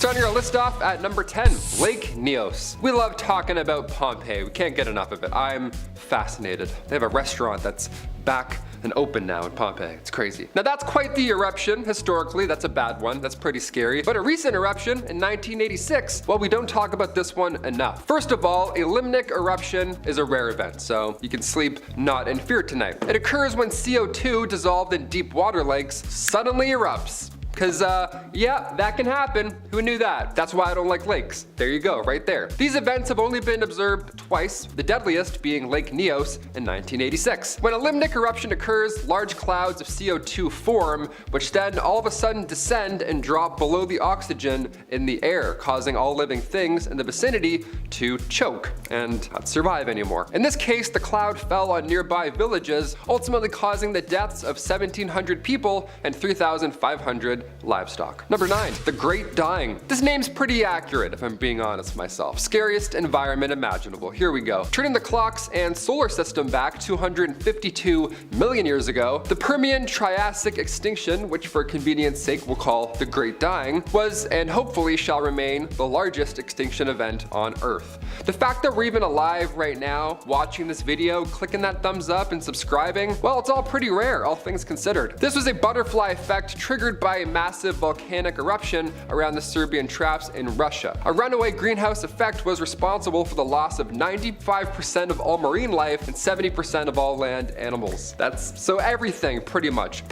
Starting our list off at number 10, Lake Nyos. We love talking about Pompeii. We can't get enough of it. I'm fascinated. They have a restaurant that's back and open now in Pompeii. It's crazy. Now that's quite the eruption. Historically, that's a bad one. That's pretty scary. But a recent eruption in 1986, well, we don't talk about this one enough. First of all, a limnic eruption is a rare event, so you can sleep not in fear tonight. It occurs when CO2 dissolved in deep water lakes suddenly erupts. Cause yeah, that can happen. Who knew that? That's why I don't like lakes. There you go, right there. These events have only been observed twice, the deadliest being Lake Nyos in 1986. When a limnic eruption occurs, large clouds of CO2 form, which then all of a sudden descend and drop below the oxygen in the air, causing all living things in the vicinity to choke and not survive anymore. In this case, the cloud fell on nearby villages, ultimately causing the deaths of 1,700 people and 3,500 livestock. Number 9, the Great Dying. This name's pretty accurate if I'm being honest myself. Scariest environment imaginable. Here we go. Turning the clocks and solar system back 252 million years ago, the Permian Triassic extinction, which for convenience sake we'll call the Great Dying, was and hopefully shall remain the largest extinction event on Earth. The fact that we're even alive right now, watching this video, clicking that thumbs up and subscribing, well, it's all pretty rare, all things considered. This was a butterfly effect triggered by a massive volcanic eruption around the Serbian Traps in Russia. A runaway greenhouse effect was responsible for the loss of 95% of all marine life and 70% of all land animals. So everything, pretty much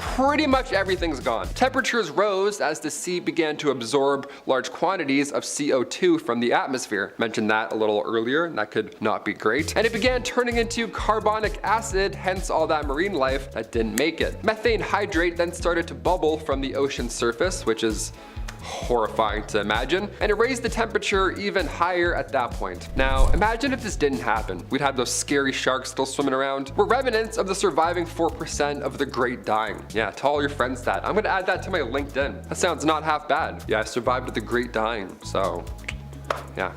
everything's gone. Temperatures rose as the sea began to absorb large quantities of CO2 from the atmosphere. Mentioned that a little earlier, and that could not be great. And it began turning into carbonic acid, hence all that marine life that didn't make it. Methane hydrate then started to bubble from the ocean surface, which is horrifying to imagine, and it raised the temperature even higher at that point. Now, imagine if this didn't happen. We'd have those scary sharks still swimming around. We're remnants of the surviving 4% of the Great Dying. Yeah, tell all your friends that. I'm gonna add that to my LinkedIn. That sounds not half bad. Yeah, I survived the Great Dying, so yeah.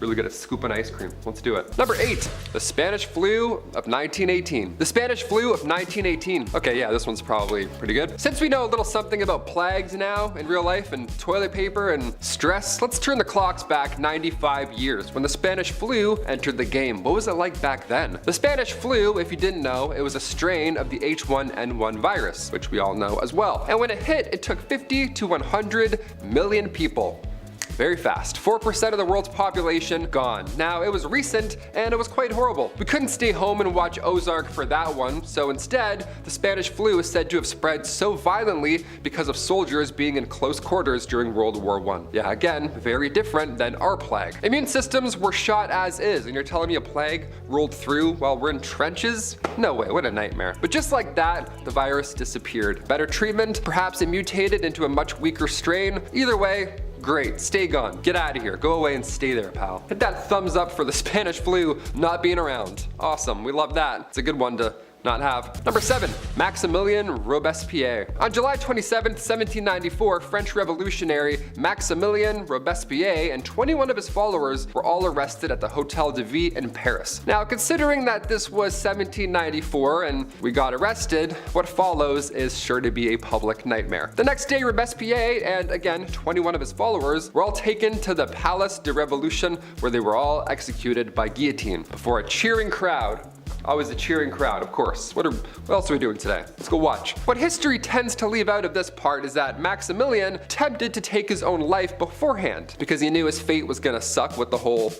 Really good at scooping ice cream. Let's do it. Number 8, the Spanish flu of 1918. The Spanish flu of 1918. Okay, yeah, this one's probably pretty good. Since we know a little something about plagues now in real life and toilet paper and stress, let's turn the clocks back 95 years when the Spanish flu entered the game. What was it like back then? The Spanish flu, if you didn't know, it was a strain of the H1N1 virus, which we all know as well. And when it hit, it took 50 to 100 million people. Very fast. 4% of the world's population gone. Now, it was recent and it was quite horrible. We couldn't stay home and watch Ozark for that one, so instead, the Spanish flu is said to have spread so violently because of soldiers being in close quarters during World War I. Yeah, again, very different than our plague. Immune systems were shot as is, and you're telling me a plague rolled through while we're in trenches? No way, what a nightmare. But just like that, the virus disappeared. Better treatment, perhaps it mutated into a much weaker strain. Either way, great, stay gone. Get out of here. Go away and stay there, pal. Hit that thumbs up for the Spanish flu not being around. Awesome, we love that. It's a good one to not have. Number 7, Maximilien Robespierre. On July 27th, 1794, French revolutionary Maximilien Robespierre and 21 of his followers were all arrested at the Hotel de Ville in Paris. Now, considering that this was 1794 and we got arrested, what follows is sure to be a public nightmare. The next day, Robespierre and again 21 of his followers were all taken to the Place de Revolution, where they were all executed by guillotine before a cheering crowd. Always a cheering crowd, of course. What else are we doing today? Let's go watch. What history tends to leave out of this part is that Maximilian attempted to take his own life beforehand because he knew his fate was gonna suck with the whole,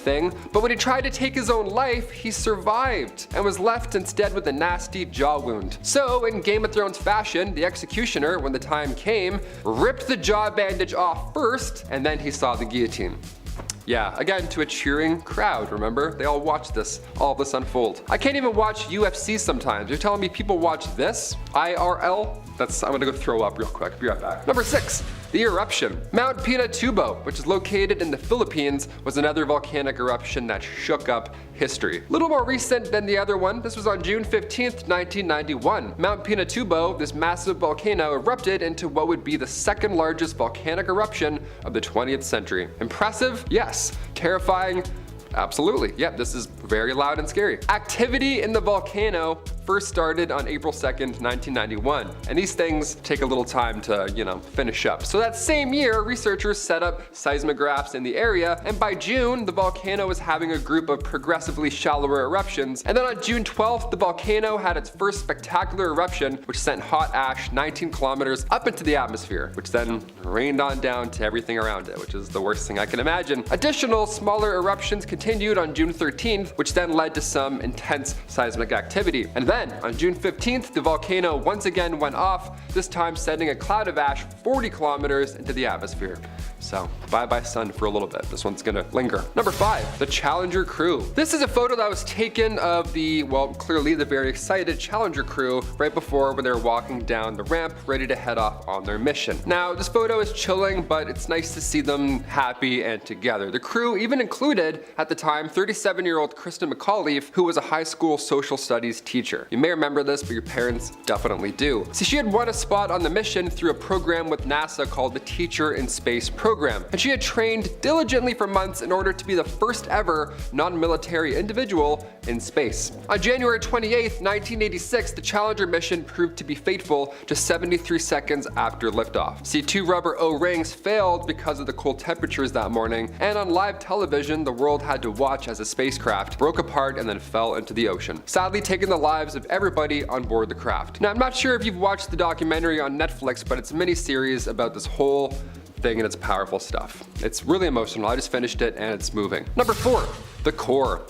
thing. But when he tried to take his own life, he survived and was left instead with a nasty jaw wound. So in Game of Thrones fashion, the executioner, when the time came, ripped the jaw bandage off first, and then he saw the guillotine. Yeah, again, to a cheering crowd, remember? They all watched all of this unfold. I can't even watch UFC sometimes. You're telling me people watch this? IRL? I'm gonna go throw up real quick. Be right back. Number 6, the eruption. Mount Pinatubo, which is located in the Philippines, was another volcanic eruption that shook up history. A little more recent than the other one. This was on June 15th, 1991. Mount Pinatubo, this massive volcano, erupted into what would be the second largest volcanic eruption of the 20th century. Impressive? Yes. Terrifying? Absolutely. Yep, this is very loud and scary. Activity in the volcano first started on April 2nd, 1991, and these things take a little time to, finish up. So that same year, researchers set up seismographs in the area, and by June, the volcano was having a group of progressively shallower eruptions, and then on June 12th, the volcano had its first spectacular eruption, which sent hot ash 19 kilometers up into the atmosphere, which then rained on down to everything around it, which is the worst thing I can imagine. Additional smaller eruptions continued on June 13th, which then led to some intense seismic activity. And then, on June 15th, the volcano once again went off, this time sending a cloud of ash 40 kilometers into the atmosphere. So, bye-bye sun for a little bit. This one's gonna linger. Number 5, the Challenger crew. This is a photo that was taken of clearly the very excited Challenger crew right before when they were walking down the ramp, ready to head off on their mission. Now, this photo is chilling, but it's nice to see them happy and together. The crew even included, at the time, 37-year-old Kristen McAuliffe, who was a high school social studies teacher. You may remember this, but your parents definitely do. See, she had won a spot on the mission through a program with NASA called the Teacher in Space program, and she had trained diligently for months in order to be the first ever non-military individual in space. On January 28th, 1986, the Challenger mission proved to be faithful just 73 seconds after liftoff. See, 2 rubber O-rings failed because of the cold temperatures that morning, and on live television, the world had to watch as a spacecraft broke apart and then fell into the ocean, sadly taking the lives of everybody on board the craft. Now, I'm not sure if you've watched the documentary on Netflix, but it's a mini-series about this whole thing and it's powerful stuff. It's really emotional. I just finished it and it's moving. Number 4, the core.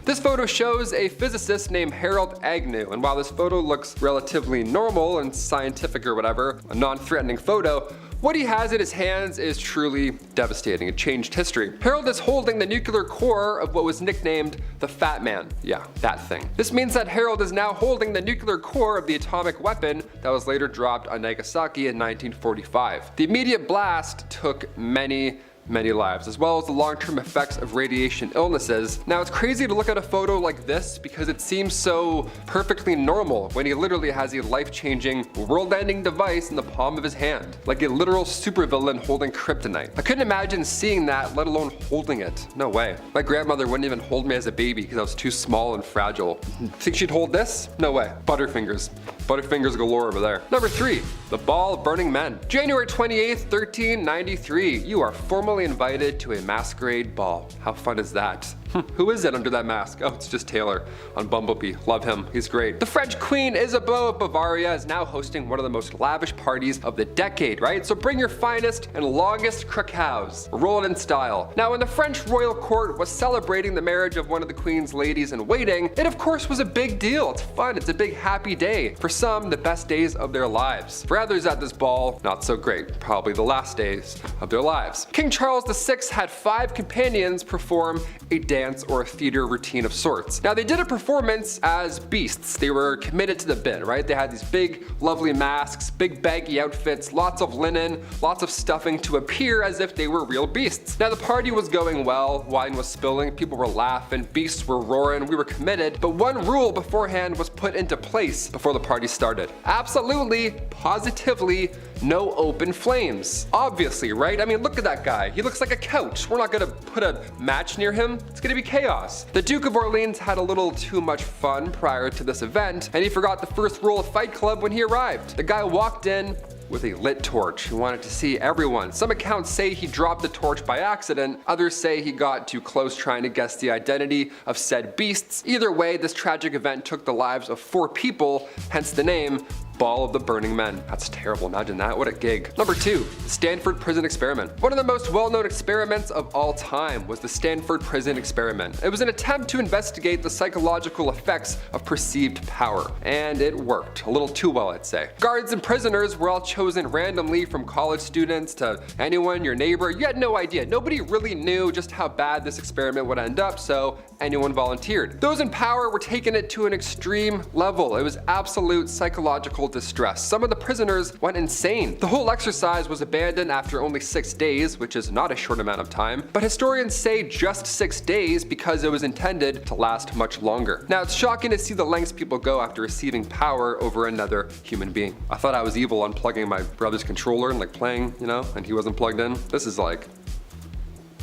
This photo shows a physicist named Harold Agnew, and while this photo looks relatively normal and scientific or whatever, a non-threatening photo, what he has in his hands is truly devastating. It changed history. Harold is holding the nuclear core of what was nicknamed the Fat Man. Yeah, that thing. This means that Harold is now holding the nuclear core of the atomic weapon that was later dropped on Nagasaki in 1945. The immediate blast took many lives, as well as the long-term effects of radiation illnesses. Now, it's crazy to look at a photo like this because it seems so perfectly normal when he literally has a life-changing, world-ending device in the palm of his hand, like a literal supervillain holding kryptonite. I couldn't imagine seeing that, let alone holding it. No way. My grandmother wouldn't even hold me as a baby because I was too small and fragile. Think she'd hold this? No way. Butterfingers. Butterfingers galore over there. Number 3, the Ball of Burning Men. January 28th, 1393. You are formally invited to a masquerade ball. How fun is that? Who is it under that mask? Oh, it's just Taylor on Bumblebee. Love him. He's great. The French Queen Isabeau of Bavaria is now hosting one of the most lavish parties of the decade, right? So bring your finest and longest krakows. Roll it in style. Now, when the French royal court was celebrating the marriage of one of the Queen's ladies in waiting, it of course was a big deal. It's fun. It's a big happy day. For some, the best days of their lives. For others at this ball, not so great. Probably the last days of their lives. King Charles VI had 5 companions perform a dance or a theater routine of sorts. Now, they did a performance as beasts. They were committed to the bit, right? They had these big, lovely masks, big baggy outfits, lots of linen, lots of stuffing to appear as if they were real beasts. Now, the party was going well, wine was spilling, people were laughing, beasts were roaring, we were committed, but one rule beforehand was put into place before the party started. Absolutely, positively, no open flames. Obviously, right? I mean, look at that guy. He looks like a couch. We're not gonna put a match near him. It's gonna be chaos. The Duke of Orleans had a little too much fun prior to this event, and he forgot the first rule of Fight Club when he arrived. The guy walked in with a lit torch. He wanted to see everyone. Some accounts say he dropped the torch by accident. Others say he got too close trying to guess the identity of said beasts. Either way, this tragic event took the lives of 4 people, hence the name Ball of the Burning Men. That's terrible. Imagine that. What a gig. Number 2, the Stanford Prison Experiment. One of the most well-known experiments of all time was the Stanford Prison Experiment. It was an attempt to investigate the psychological effects of perceived power, and it worked. A little too well, I'd say. Guards and prisoners were all chosen randomly, from college students to anyone, your neighbor. You had no idea. Nobody really knew just how bad this experiment would end up, so anyone volunteered. Those in power were taking it to an extreme level. It was absolute psychological distress. Some of the prisoners went insane. The whole exercise was abandoned after only 6 days, which is not a short amount of time, but historians say just 6 days because it was intended to last much longer. Now, it's shocking to see the lengths people go after receiving power over another human being. I thought I was evil unplugging my brother's controller and playing, and he wasn't plugged in. This is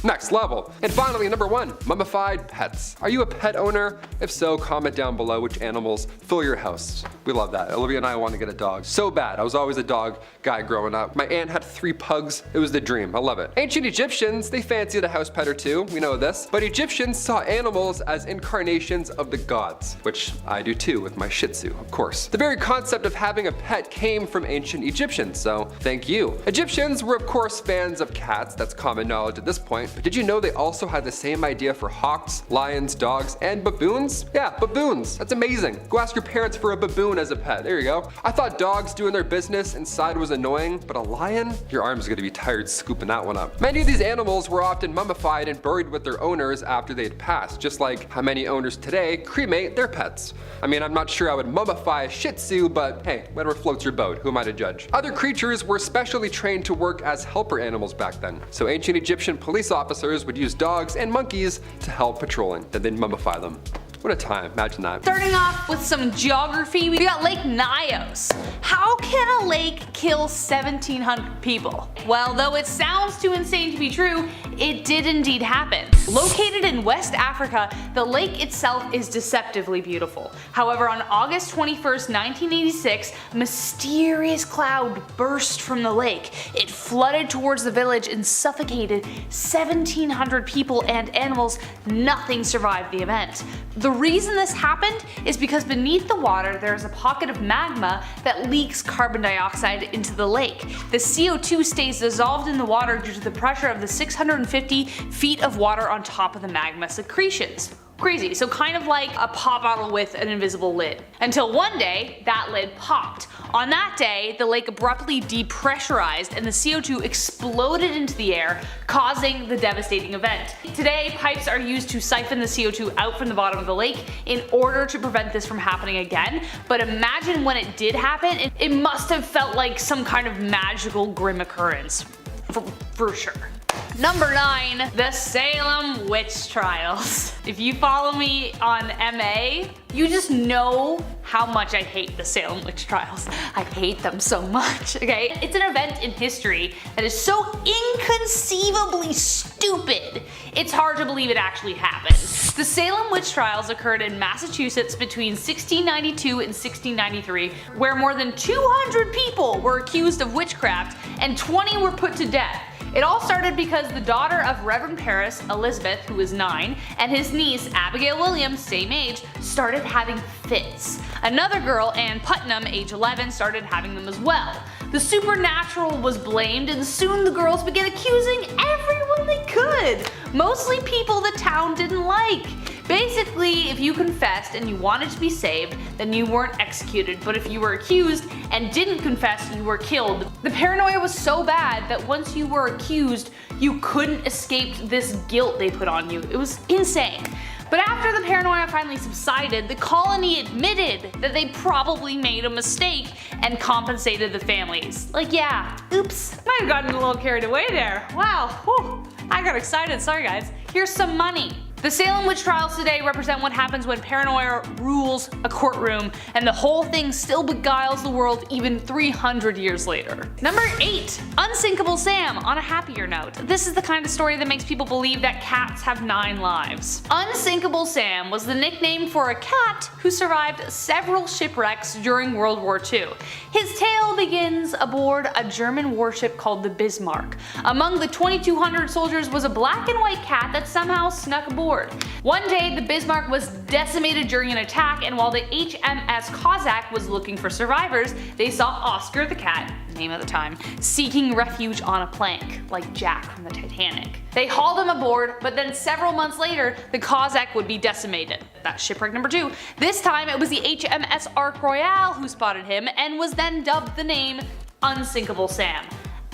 Next level. And finally, number 1, mummified pets. Are you a pet owner? If so, comment down below which animals fill your house. We love that. Olivia and I want to get a dog so bad. I was always a dog guy growing up. My aunt had 3 pugs. It was the dream. I love it. Ancient Egyptians, they fancied a house pet or two. We know this. But Egyptians saw animals as incarnations of the gods, which I do too with my Shih Tzu, of course. The very concept of having a pet came from ancient Egyptians, so thank you. Egyptians were of course fans of cats. That's common knowledge at this point. But did you know they also had the same idea for hawks, lions, dogs, and baboons? Yeah, baboons. That's amazing. Go ask your parents for a baboon as a pet. There you go. I thought dogs doing their business inside was annoying, but a lion? Your arm's gonna be tired scooping that one up. Many of these animals were often mummified and buried with their owners after they'd passed, just like how many owners today cremate their pets. I mean, I'm not sure I would mummify a Shih Tzu, but hey, whatever floats your boat, who am I to judge? Other creatures were specially trained to work as helper animals back then. So ancient Egyptian police officers would use dogs and monkeys to help patrolling. Then they'd mummify them. What a time, imagine that. Starting off with some geography, we got Lake Nyos. How can a lake kill 1,700 people? Well, though it sounds too insane to be true, it did indeed happen. Located in West Africa, the lake itself is deceptively beautiful. However, on August 21st, 1986, a mysterious cloud burst from the lake. It flooded towards the village and suffocated 1,700 people and animals. Nothing survived the event. The reason this happened is because beneath the water there is a pocket of magma that leaks carbon dioxide into the lake. The CO2 stays dissolved in the water due to the pressure of the 650 feet of water on top of the magma secretions. Crazy, so kind of like a pop bottle with an invisible lid. Until one day, that lid popped. On that day, the lake abruptly depressurized and the CO2 exploded into the air, causing the devastating event. Today, pipes are used to siphon the CO2 out from the bottom of the lake in order to prevent this from happening again, but imagine when it did happen, it must have felt like some kind of magical grim occurrence. For sure. Number 9, the Salem Witch Trials. If you follow me on MA, you just know how much I hate the Salem Witch Trials. I hate them so much, okay? It's an event in history that is so inconceivably stupid, it's hard to believe it actually happened. The Salem Witch Trials occurred in Massachusetts between 1692 and 1693, where more than 200 people were accused of witchcraft and 20 were put to death. It all started because the daughter of Reverend Paris, Elizabeth, who was 9, and his niece, Abigail Williams, same age, started having fits. Another girl, Ann Putnam, age 11, started having them as well. The supernatural was blamed and soon the girls began accusing everyone they could, mostly people the town didn't like. Basically, if you confessed and you wanted to be saved, then you weren't executed, but if you were accused and didn't confess, you were killed. The paranoia was so bad that once you were accused, you couldn't escape this guilt they put on you. It was insane. But after the paranoia finally subsided, the colony admitted that they probably made a mistake and compensated the families. Like, yeah, oops, might have gotten a little carried away there. Wow, whew, I got excited, sorry guys. Here's some money. The Salem Witch Trials today represent what happens when paranoia rules a courtroom and the whole thing still beguiles the world even 300 years later. Number 8. Unsinkable Sam. On a happier note, this is the kind of story that makes people believe that cats have 9 lives. Unsinkable Sam was the nickname for a cat who survived several shipwrecks during World War II. His tale begins aboard a German warship called the Bismarck. Among the 2,200 soldiers was a black and white cat that somehow snuck aboard. One day, the Bismarck was decimated during an attack, and while the HMS Cossack was looking for survivors, they saw Oscar the cat, name of the time, seeking refuge on a plank, like Jack from the Titanic. They hauled him aboard, but then several months later, the Cossack would be decimated. That's shipwreck number 2. This time, it was the HMS Ark Royale who spotted him and was then dubbed the name Unsinkable Sam.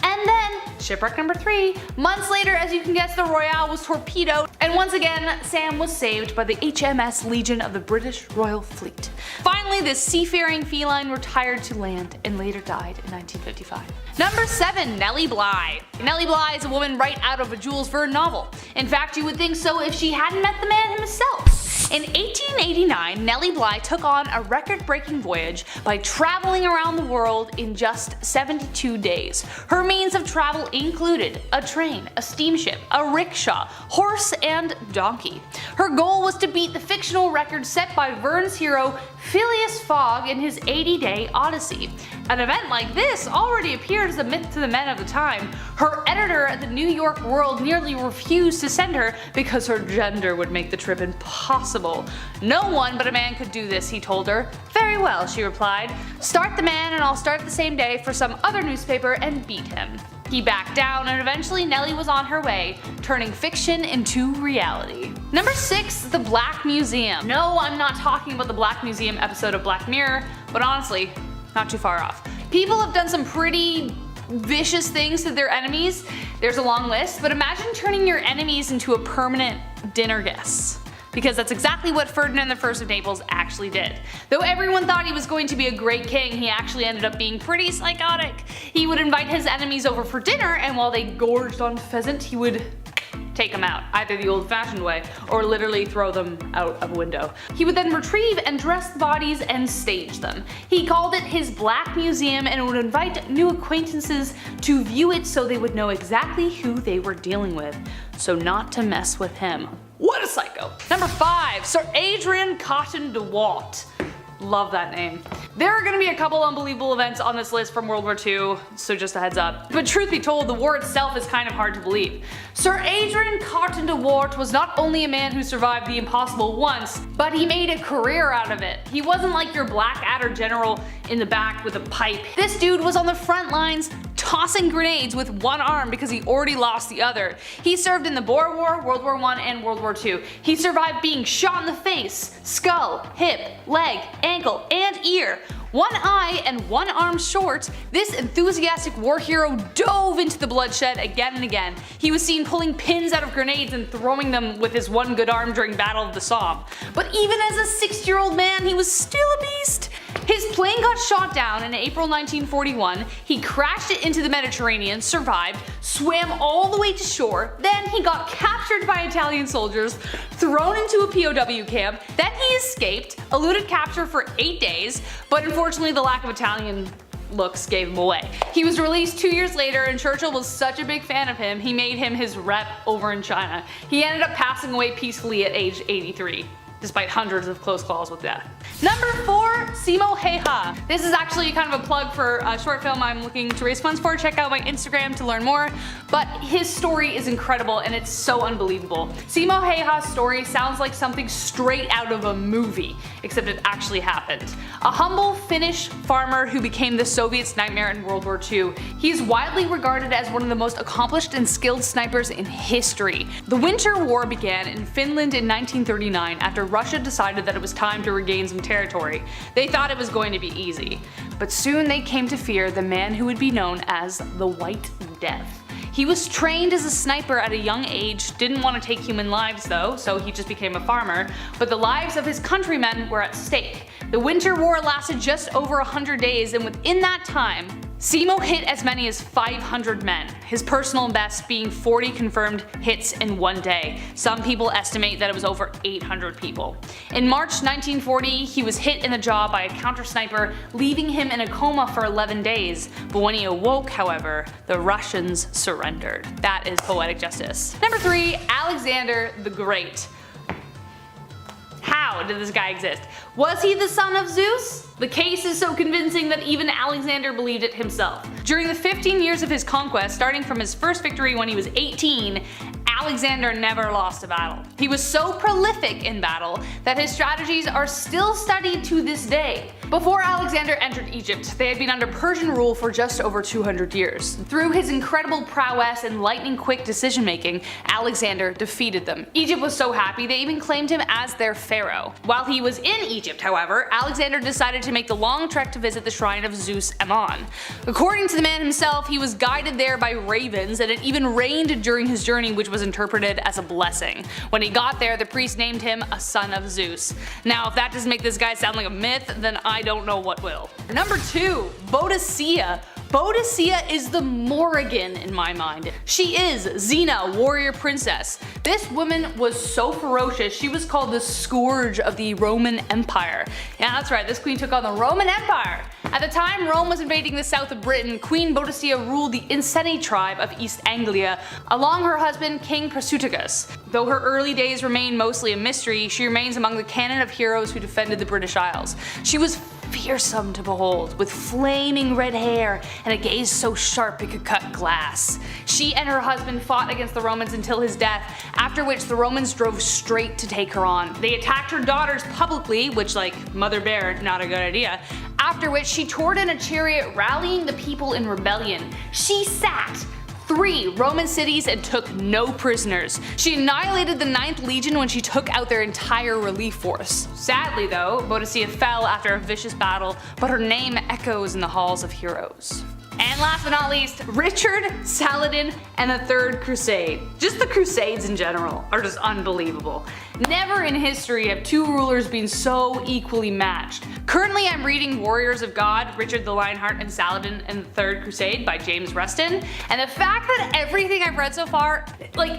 And then, shipwreck number 3, months later, as you can guess, the Royale was torpedoed, and once again, Sam was saved by the HMS Legion of the British Royal Fleet. Finally, this seafaring feline retired to land and later died in 1955. Number 7, Nellie Bly. Nellie Bly is a woman right out of a Jules Verne novel. In fact, you would think so if she hadn't met the man himself. In 1889, Nellie Bly took on a record-breaking voyage by traveling around the world in just 72 days. Her means of travel included a train, a steamship, a rickshaw, horse, and donkey. Her goal was to beat the fictional record set by Verne's hero Phileas Fogg in his 80-day Odyssey. An event like this already appeared as a myth to the men of the time. Her editor at the New York World nearly refused to send her because her gender would make the trip impossible. No one but a man could do this, he told her. Very well, she replied. Start the man and I'll start the same day for some other newspaper and beat him. He backed down, and eventually Nellie was on her way, turning fiction into reality. Number 6. The Black Museum. No, I'm not talking about the Black Museum episode of Black Mirror, but honestly, not too far off. People have done some pretty vicious things to their enemies. There's a long list, but imagine turning your enemies into a permanent dinner guest. Because that's exactly what Ferdinand I of Naples actually did. Though everyone thought he was going to be a great king, he actually ended up being pretty psychotic. He would invite his enemies over for dinner, and while they gorged on pheasant, he would take them out, either the old-fashioned way, or literally throw them out of a window. He would then retrieve and dress the bodies and stage them. He called it his Black Museum and would invite new acquaintances to view it so they would know exactly who they were dealing with, so not to mess with him. What a psycho! Number 5. Sir Adrian Cotton de Walt. Love that name. There are going to be a couple unbelievable events on this list from World War II, so just a heads up. But truth be told, the war itself is kind of hard to believe. Sir Adrian Cotton de Wart was not only a man who survived the impossible once, but he made a career out of it. He wasn't like your Blackadder general in the back with a pipe. This dude was on the front lines tossing grenades with one arm because he already lost the other. He served in the Boer War, World War I, and World War II. He survived being shot in the face, skull, hip, leg, ankle, and ear. One eye and one arm short, this enthusiastic war hero dove into the bloodshed again and again. He was seen pulling pins out of grenades and throwing them with his one good arm during Battle of the Somme. But even as a 60-year-old man, he was still a beast. His plane got shot down in April 1941, he crashed it into the Mediterranean, survived, swam all the way to shore, then he got captured by Italian soldiers, thrown into a POW camp, then he escaped, eluded capture for 8 days, but unfortunately the lack of Italian looks gave him away. He was released 2 years later, and Churchill was such a big fan of him, he made him his rep over in China. He ended up passing away peacefully at age 83. Despite hundreds of close calls with death. Number 4, Simo Häyhä. This is actually kind of a plug for a short film I'm looking to raise funds for. Check out my Instagram to learn more. But his story is incredible and it's so unbelievable. Simo Häyhä's story sounds like something straight out of a movie, except it actually happened. A humble Finnish farmer who became the Soviets' nightmare in World War II. He is widely regarded as one of the most accomplished and skilled snipers in history. The Winter War began in Finland in 1939 after Russia decided that it was time to regain some territory. They thought it was going to be easy. But soon they came to fear the man who would be known as the White Death. He was trained as a sniper at a young age, didn't want to take human lives though, so he just became a farmer, but the lives of his countrymen were at stake. The Winter War lasted just over 100 days, and within that time, Simo hit as many as 500 men, his personal best being 40 confirmed hits in one day. Some people estimate that it was over 800 people. In March 1940, he was hit in the jaw by a counter sniper, leaving him in a coma for 11 days. But when he awoke, however, the Russians surrendered. That is poetic justice. Number 3, Alexander the Great. How did this guy exist? Was he the son of Zeus? The case is so convincing that even Alexander believed it himself. During the 15 years of his conquest, starting from his first victory when he was 18, Alexander never lost a battle. He was so prolific in battle that his strategies are still studied to this day. Before Alexander entered Egypt, they had been under Persian rule for just over 200 years. Through his incredible prowess and lightning-quick decision-making, Alexander defeated them. Egypt was so happy they even claimed him as their pharaoh. While he was in Egypt, however, Alexander decided to make the long trek to visit the shrine of Zeus Ammon. According to the man himself, he was guided there by ravens, and it even rained during his journey, which was interpreted as a blessing. When he got there, the priest named him a son of Zeus. Now, if that doesn't make this guy sound like a myth, then I don't know what will. Number 2, Boadicea, Boadicea is the Morrigan in my mind. She is Xena, warrior princess. This woman was so ferocious, she was called the scourge of the Roman Empire. Yeah, that's right, this queen took on the Roman Empire. At the time Rome was invading the south of Britain, Queen Boadicea ruled the Iceni tribe of East Anglia along her husband King Prasutagus. Though her early days remain mostly a mystery, she remains among the canon of heroes who defended the British Isles. She was fearsome to behold, with flaming red hair and a gaze so sharp it could cut glass. She and her husband fought against the Romans until his death, after which the Romans drove straight to take her on. They attacked her daughters publicly, which, like Mother Bear, not a good idea, after which she toured in a chariot rallying the people in rebellion. She sacked 3 Roman cities and took no prisoners. She annihilated the 9th Legion when she took out their entire relief force. Sadly though, Boadicea fell after a vicious battle, but her name echoes in the halls of heroes. And last but not least, Richard, Saladin, and the Third Crusade. Just the Crusades in general are just unbelievable. Never in history have 2 rulers been so equally matched. Currently I'm reading Warriors of God, Richard the Lionheart and Saladin and the Third Crusade by James Rustin, and the fact that everything I've read so far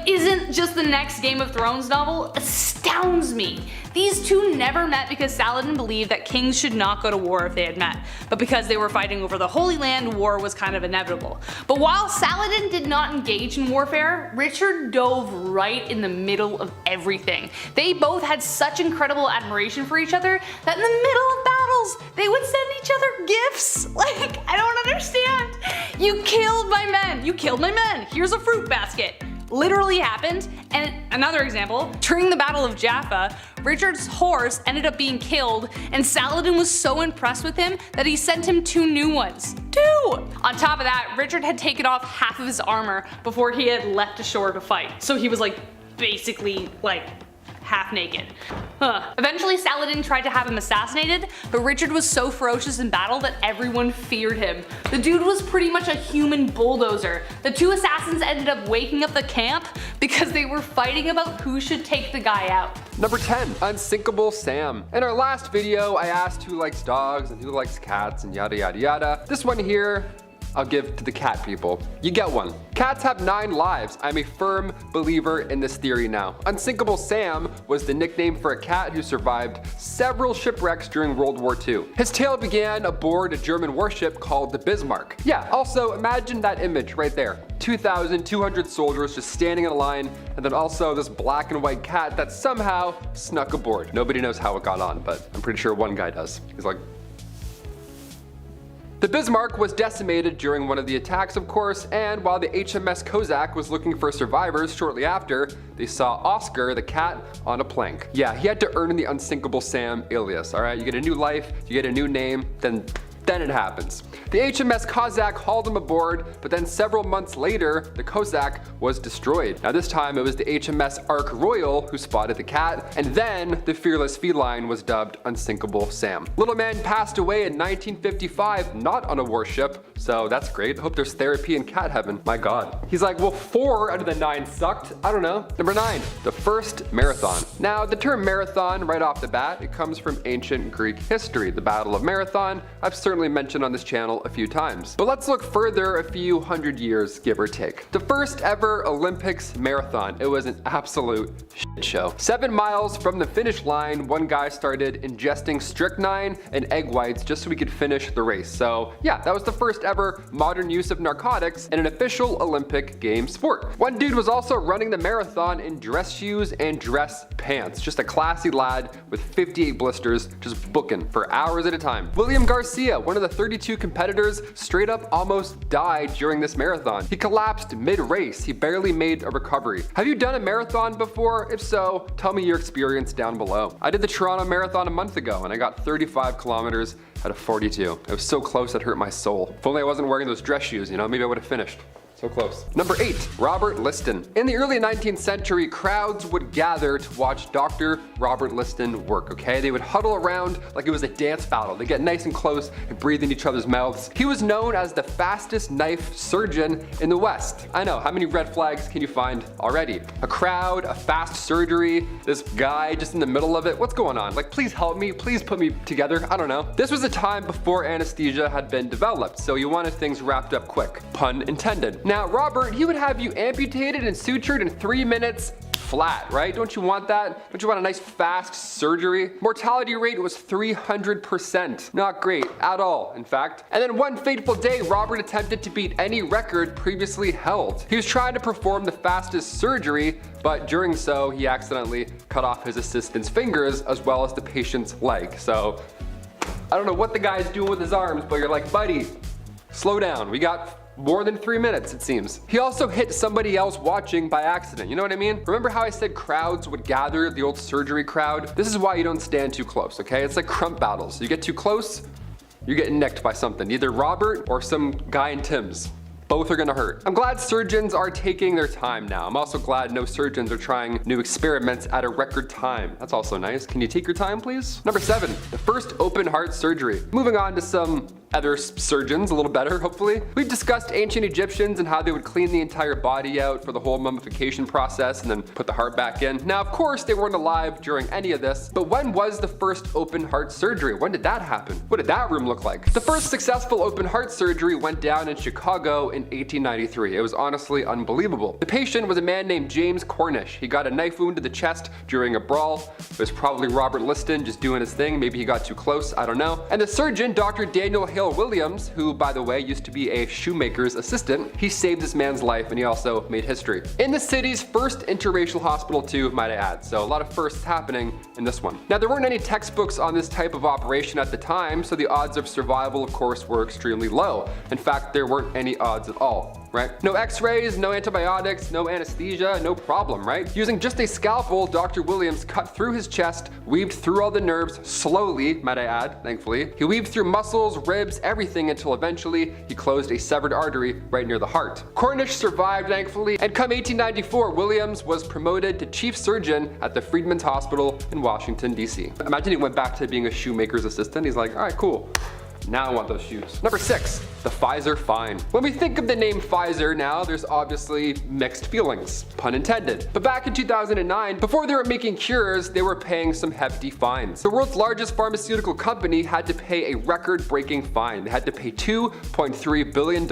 isn't just the next Game of Thrones novel astounds me. These 2 never met because Saladin believed that kings should not go to war if they had met, but because they were fighting over the Holy Land, war was kind of inevitable. But while Saladin did not engage in warfare, Richard dove right in the middle of everything. They both had such incredible admiration for each other that in the middle of battles, they would send each other gifts. I don't understand. You killed my men. You killed my men. Here's a fruit basket. Literally happened. And another example, during the Battle of Jaffa, Richard's horse ended up being killed, and Saladin was so impressed with him that he sent him 2 new ones. 2! On top of that, Richard had taken off half of his armor before he had leapt ashore to fight. So he was basically half naked. Eventually Saladin tried to have him assassinated, but Richard was so ferocious in battle that everyone feared him. The dude was pretty much a human bulldozer. The 2 assassins ended up waking up the camp because they were fighting about who should take the guy out. Number 10, Unsinkable Sam. In our last video, I asked who likes dogs and who likes cats and yada yada yada. This one here, I'll give to the cat people. You get one. Cats have 9 lives. I'm a firm believer in this theory now. Unsinkable Sam was the nickname for a cat who survived several shipwrecks during World War II. His tale began aboard a German warship called the Bismarck. Yeah, also imagine that image right there. 2,200 soldiers just standing in a line, and then also this black and white cat that somehow snuck aboard. Nobody knows how it got on, but I'm pretty sure one guy does. He's like, the Bismarck was decimated during one of the attacks, of course, and while the HMS Kozak was looking for survivors shortly after, they saw Oscar the cat on a plank. Yeah, he had to earn the Unsinkable Sam alias, alright? You get a new life, you get a new name, then it happens. The HMS Kozak hauled him aboard, but then several months later, the Kozak was destroyed. Now this time it was the HMS Ark Royal who spotted the cat, and then the fearless feline was dubbed Unsinkable Sam. Little man passed away in 1955, not on a warship, so that's great. Hope there's therapy in cat heaven. My god. He's like, well, 4 out of the 9 sucked. I don't know. Number 9, the first marathon. Now the term marathon, right off the bat, it comes from ancient Greek history. The Battle of Marathon, I've certainly mentioned on this channel a few times. But let's look further a few hundred years, give or take. The first ever Olympics marathon. It was an absolute shit show. 7 miles from the finish line, one guy started ingesting strychnine and egg whites just so we could finish the race. So yeah, that was the first ever modern use of narcotics in an official Olympic game sport. One dude was also running the marathon in dress shoes and dress pants. Just a classy lad with 58 blisters, just booking for hours at a time. William Garcia, one of the 32 competitors, straight up almost died during this marathon. He collapsed mid-race. He barely made a recovery. Have you done a marathon before? If so, tell me your experience down below. I did the Toronto Marathon a month ago and I got 35 kilometers out of 42. It was so close it hurt my soul. If only I wasn't wearing those dress shoes, you know, maybe I would have finished. So close. Number 8, Robert Liston. In the early 19th century, crowds would gather to watch Dr. Robert Liston work, okay? They would huddle around like it was a dance battle. They get nice and close and breathe in each other's mouths. He was known as the fastest knife surgeon in the West. I know, how many red flags can you find already? A crowd, a fast surgery, this guy just in the middle of it. What's going on? Like, please help me, please put me together. I don't know. This was a time before anesthesia had been developed, so you wanted things wrapped up quick. Pun intended. Now, Robert, he would have you amputated and sutured in 3 minutes flat, right? Don't you want that? Don't you want a nice fast surgery? Mortality rate was 300%. Not great at all, in fact. And then one fateful day, Robert attempted to beat any record previously held. He was trying to perform the fastest surgery, but during so, he accidentally cut off his assistant's fingers as well as the patient's leg. So, I don't know what the guy's doing with his arms, but you're like, buddy, slow down. We got more than 3 minutes, it seems. He also hit somebody else watching by accident. You know what I mean? Remember how I said crowds would gather, the old surgery crowd? This is why you don't stand too close, okay? It's like crump battles. You get too close, you're getting nicked by something. Either Robert or some guy in Tim's. Both are gonna hurt. I'm glad surgeons are taking their time now. I'm also glad no surgeons are trying new experiments at a record time. That's also nice. Can you take your time, please? Number 7, the first open heart surgery. Moving on to some other surgeons, a little better, hopefully. We've discussed ancient Egyptians and how they would clean the entire body out for the whole mummification process and then put the heart back in. Now, of course, they weren't alive during any of this, but when was the first open heart surgery? When did that happen? What did that room look like? The first successful open heart surgery went down in Chicago in 1893. It was honestly unbelievable. The patient was a man named James Cornish. He got a knife wound to the chest during a brawl. It was probably Robert Liston just doing his thing. Maybe he got too close, I don't know. And the surgeon, Dr. Daniel Hale Williams, who by the way used to be a shoemaker's assistant, he saved this man's life and he also made history. In the city's first interracial hospital too, might I add. So a lot of firsts happening in this one. Now there weren't any textbooks on this type of operation at the time, so the odds of survival of course were extremely low. In fact, there weren't any odds at all, right? No x-rays, no antibiotics, no anesthesia, no problem, right? Using just a scalpel, Dr. Williams cut through his chest, weaved through all the nerves slowly, might I add, thankfully. He weaved through muscles, ribs, everything until eventually he closed a severed artery right near the heart. Cornish survived, thankfully, and come 1894, Williams was promoted to chief surgeon at the Freedmen's Hospital in Washington, D.C. Imagine he went back to being a shoemaker's assistant. He's like, all right, cool. Now I want those shoes. Number 6, the Pfizer fine. When we think of the name Pfizer now, there's obviously mixed feelings, pun intended. But back in 2009, before they were making cures, they were paying some hefty fines. The world's largest pharmaceutical company had to pay a record-breaking fine. They had to pay $2.3 billion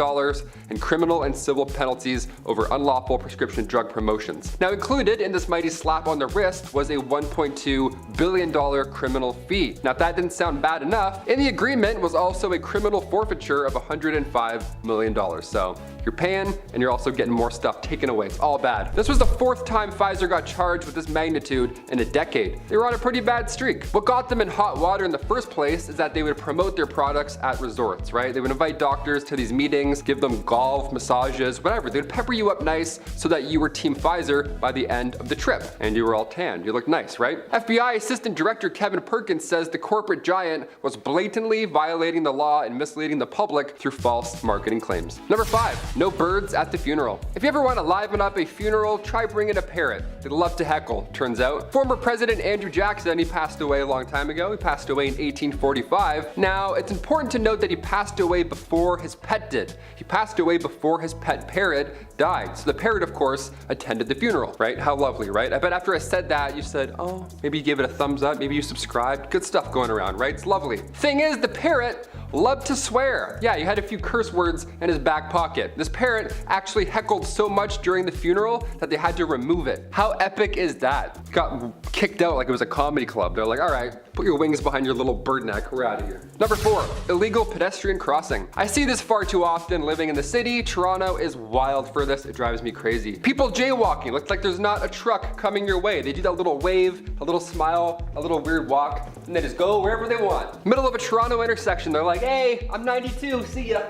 in criminal and civil penalties over unlawful prescription drug promotions. Now included in this mighty slap on the wrist was a $1.2 billion criminal fee. Now if that didn't sound bad enough, in the agreement was also a criminal forfeiture of $105 million. So you're paying and you're also getting more stuff taken away. It's all bad. This was the 4th time Pfizer got charged with this magnitude in a decade. They were on a pretty bad streak. What got them in hot water in the first place is that they would promote their products at resorts, right? They would invite doctors to these meetings, give them golf, massages, whatever. They would pepper you up nice so that you were Team Pfizer by the end of the trip. And you were all tanned. You looked nice, right? FBI Assistant Director Kevin Perkins says the corporate giant was blatantly violating the law and misleading the public through false marketing claims. Number 5, no birds at the funeral. If you ever want to liven up a funeral, try bringing a parrot. They love to heckle, turns out. Former President Andrew Jackson, he passed away a long time ago. He passed away in 1845. Now, it's important to note that he passed away before his pet did. He passed away before his pet parrot died. So the parrot, of course, attended the funeral, right? How lovely, right? I bet after I said that, you said, oh, maybe you gave it a thumbs up, maybe you subscribed. Good stuff going around, right? It's lovely. Thing is, the parrot loved to swear. Yeah, he had a few curse words in his back pocket. This parrot actually heckled so much during the funeral that they had to remove it. How epic is that? Got kicked out like it was a comedy club. They're like, all right, put your wings behind your little bird neck, we're out of here. Number 4, illegal pedestrian crossing. I see this far too often living in the city. Toronto is wild for this. It drives me crazy. People jaywalking. Looks like there's not a truck coming your way. They do that little wave, a little smile, a little weird walk, and they just go wherever they want. Middle of a Toronto intersection, they're like, hey, I'm 92, see ya.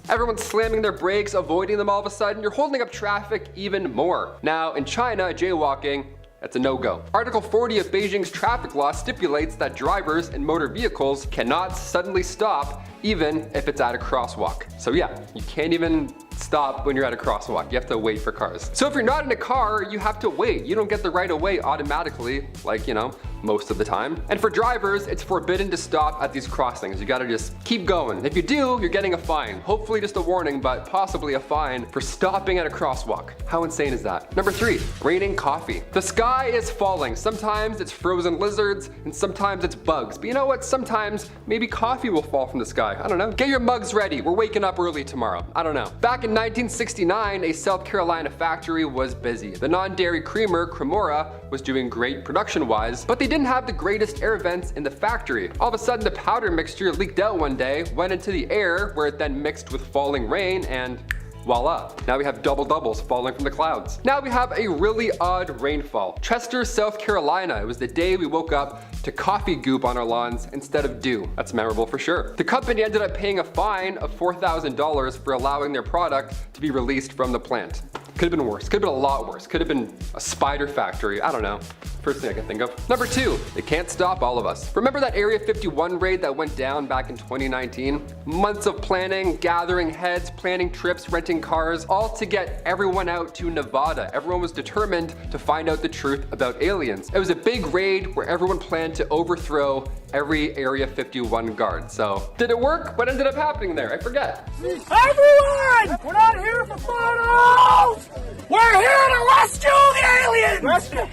Everyone's slamming their brakes, avoiding them all of a sudden. You're holding up traffic even more. Now, in China, jaywalking, that's a no-go. Article 40 of Beijing's traffic law stipulates that drivers in motor vehicles cannot suddenly stop even if it's at a crosswalk. So yeah, you can't even stop when you're at a crosswalk. You have to wait for cars. So if you're not in a car, you have to wait. You don't get the right of way automatically, like, most of the time. And for drivers, it's forbidden to stop at these crossings. You gotta just keep going. If you do, you're getting a fine. Hopefully just a warning, but possibly a fine for stopping at a crosswalk. How insane is that? Number 3, raining coffee. The sky is falling. Sometimes it's frozen lizards, and sometimes it's bugs. But you know what? Sometimes maybe coffee will fall from the sky. I don't know. Get your mugs ready. We're waking up early tomorrow. I don't know. Back in 1969, a South Carolina factory was busy. The non-dairy creamer, Cremora, was doing great production-wise, but they didn't have the greatest air vents in the factory. All of a sudden, the powder mixture leaked out one day, went into the air, where it then mixed with falling rain, and voila. Now we have double doubles falling from the clouds. Now we have a really odd rainfall. Chester, South Carolina. It was the day we woke up to coffee goop on our lawns instead of dew. That's memorable for sure. The company ended up paying a fine of $4,000 for allowing their product to be released from the plant. Could have been worse. Could have been a lot worse. Could have been a spider factory. I don't know. First thing I can think of. Number 2, it can't stop all of us. Remember that Area 51 raid that went down back in 2019? Months of planning, gathering heads, planning trips, renting cars, all to get everyone out to Nevada. Everyone was determined to find out the truth about aliens. It was a big raid where everyone planned to overthrow every Area 51 guard. So, did it work? What ended up happening there? I forget. Everyone! We're not here for photos! We're here to rescue the aliens! Rescue!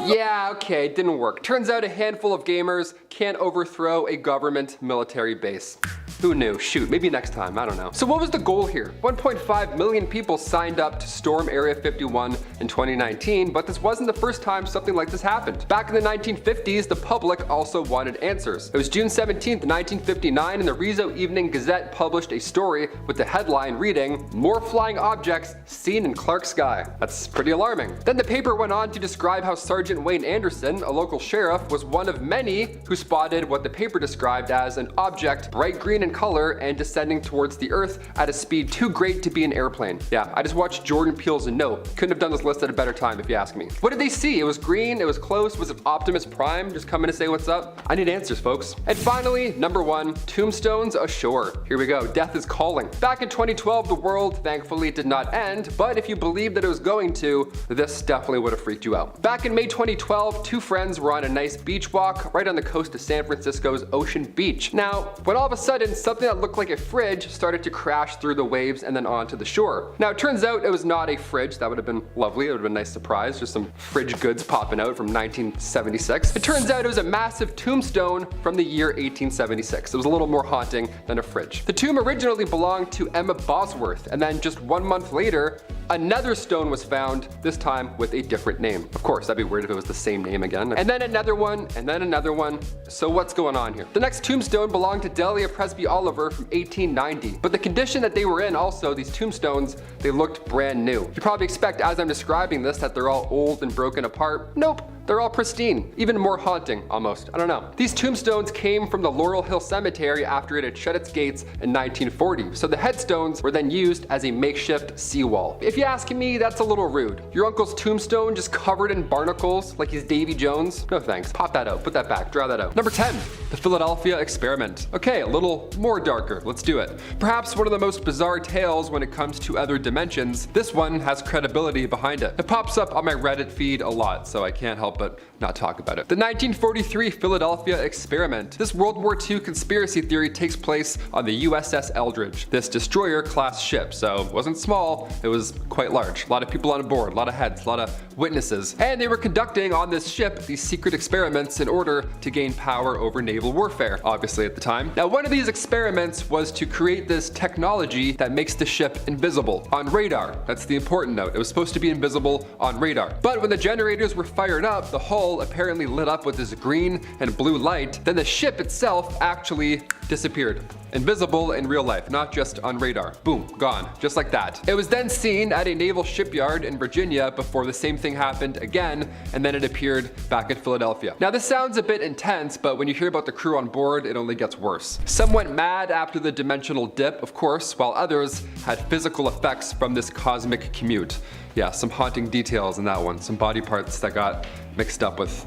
Yeah, okay, it didn't work. Turns out a handful of gamers can't overthrow a government military base. Who knew? Shoot, maybe next time, I don't know. So what was the goal here? 1.5 million people signed up to storm Area 51 in 2019, but this wasn't the first time something like this happened. Back in the 1950s, the public also wanted answers. It was June 17th, 1959, and the Rizzo Evening Gazette published a story with the headline reading, "More flying objects seen in Clark sky." That's pretty alarming. Then the paper went on to describe how Sergeant Wayne Anderson, a local sheriff, was one of many who spotted what the paper described as an object bright green in color and descending towards the earth at a speed too great to be an airplane. Yeah, I just watched Jordan Peele's Nope. Couldn't have done this list at a better time if you ask me. What did they see? It was green, it was close, was it Optimus Prime just coming to say what's up? I need answers, folks. And finally, number 1, tombstones ashore. Here we go, death is calling. Back in 2012, the world thankfully did not end, but if you believed that it was going to, this definitely would have freaked you out. Back in May 2012, 2 friends were on a nice beach walk right on the coast of San Francisco's Ocean Beach. Now, when all of a sudden something that looked like a fridge started to crash through the waves and then onto the shore. Now, it turns out it was not a fridge. That would have been lovely. It would have been a nice surprise. Just some fridge goods popping out from 1976. It turns out it was a massive tombstone from the year 1876. It was a little more haunting than a fridge. The tomb originally belonged to Emma Bosworth, and then just 1 month later, another stone was found, this time with a different name. Of course, that'd be weird if it was the same name again. And then another one, and then another one. So what's going on here? The next tombstone belonged to Delia Presby Oliver from 1890. But the condition that they were in also, these tombstones, they looked brand new. You probably expect as I'm describing this that they're all old and broken apart. Nope. They're all pristine, even more haunting, almost. I don't know. These tombstones came from the Laurel Hill Cemetery after it had shut its gates in 1940, so the headstones were then used as a makeshift seawall. If you ask me, that's a little rude. Your uncle's tombstone just covered in barnacles like he's Davy Jones? No thanks. Pop that out, put that back, draw that out. Number 10, the Philadelphia experiment. Okay, a little more darker, let's do it. Perhaps one of the most bizarre tales when it comes to other dimensions, this one has credibility behind it. It pops up on my Reddit feed a lot, so I can't help but not talk about it. The 1943 Philadelphia experiment. This World War II conspiracy theory takes place on the USS Eldridge, this destroyer-class ship. So it wasn't small, it was quite large. A lot of people on board, a lot of heads, a lot of witnesses. And they were conducting on this ship these secret experiments in order to gain power over naval warfare, obviously at the time. Now, one of these experiments was to create this technology that makes the ship invisible on radar. That's the important note. It was supposed to be invisible on radar. But when the generators were fired up, the hull apparently lit up with this green and blue light. Then the ship itself actually disappeared. Invisible in real life, not just on radar. Boom, gone, just like that. It was then seen at a naval shipyard in Virginia before the same thing happened again, and then it appeared back at Philadelphia. Now this sounds a bit intense, but when you hear about the crew on board, it only gets worse. Some went mad after the dimensional dip, of course, while others had physical effects from this cosmic commute. Yeah, some haunting details in that one. Some body parts that got mixed up with...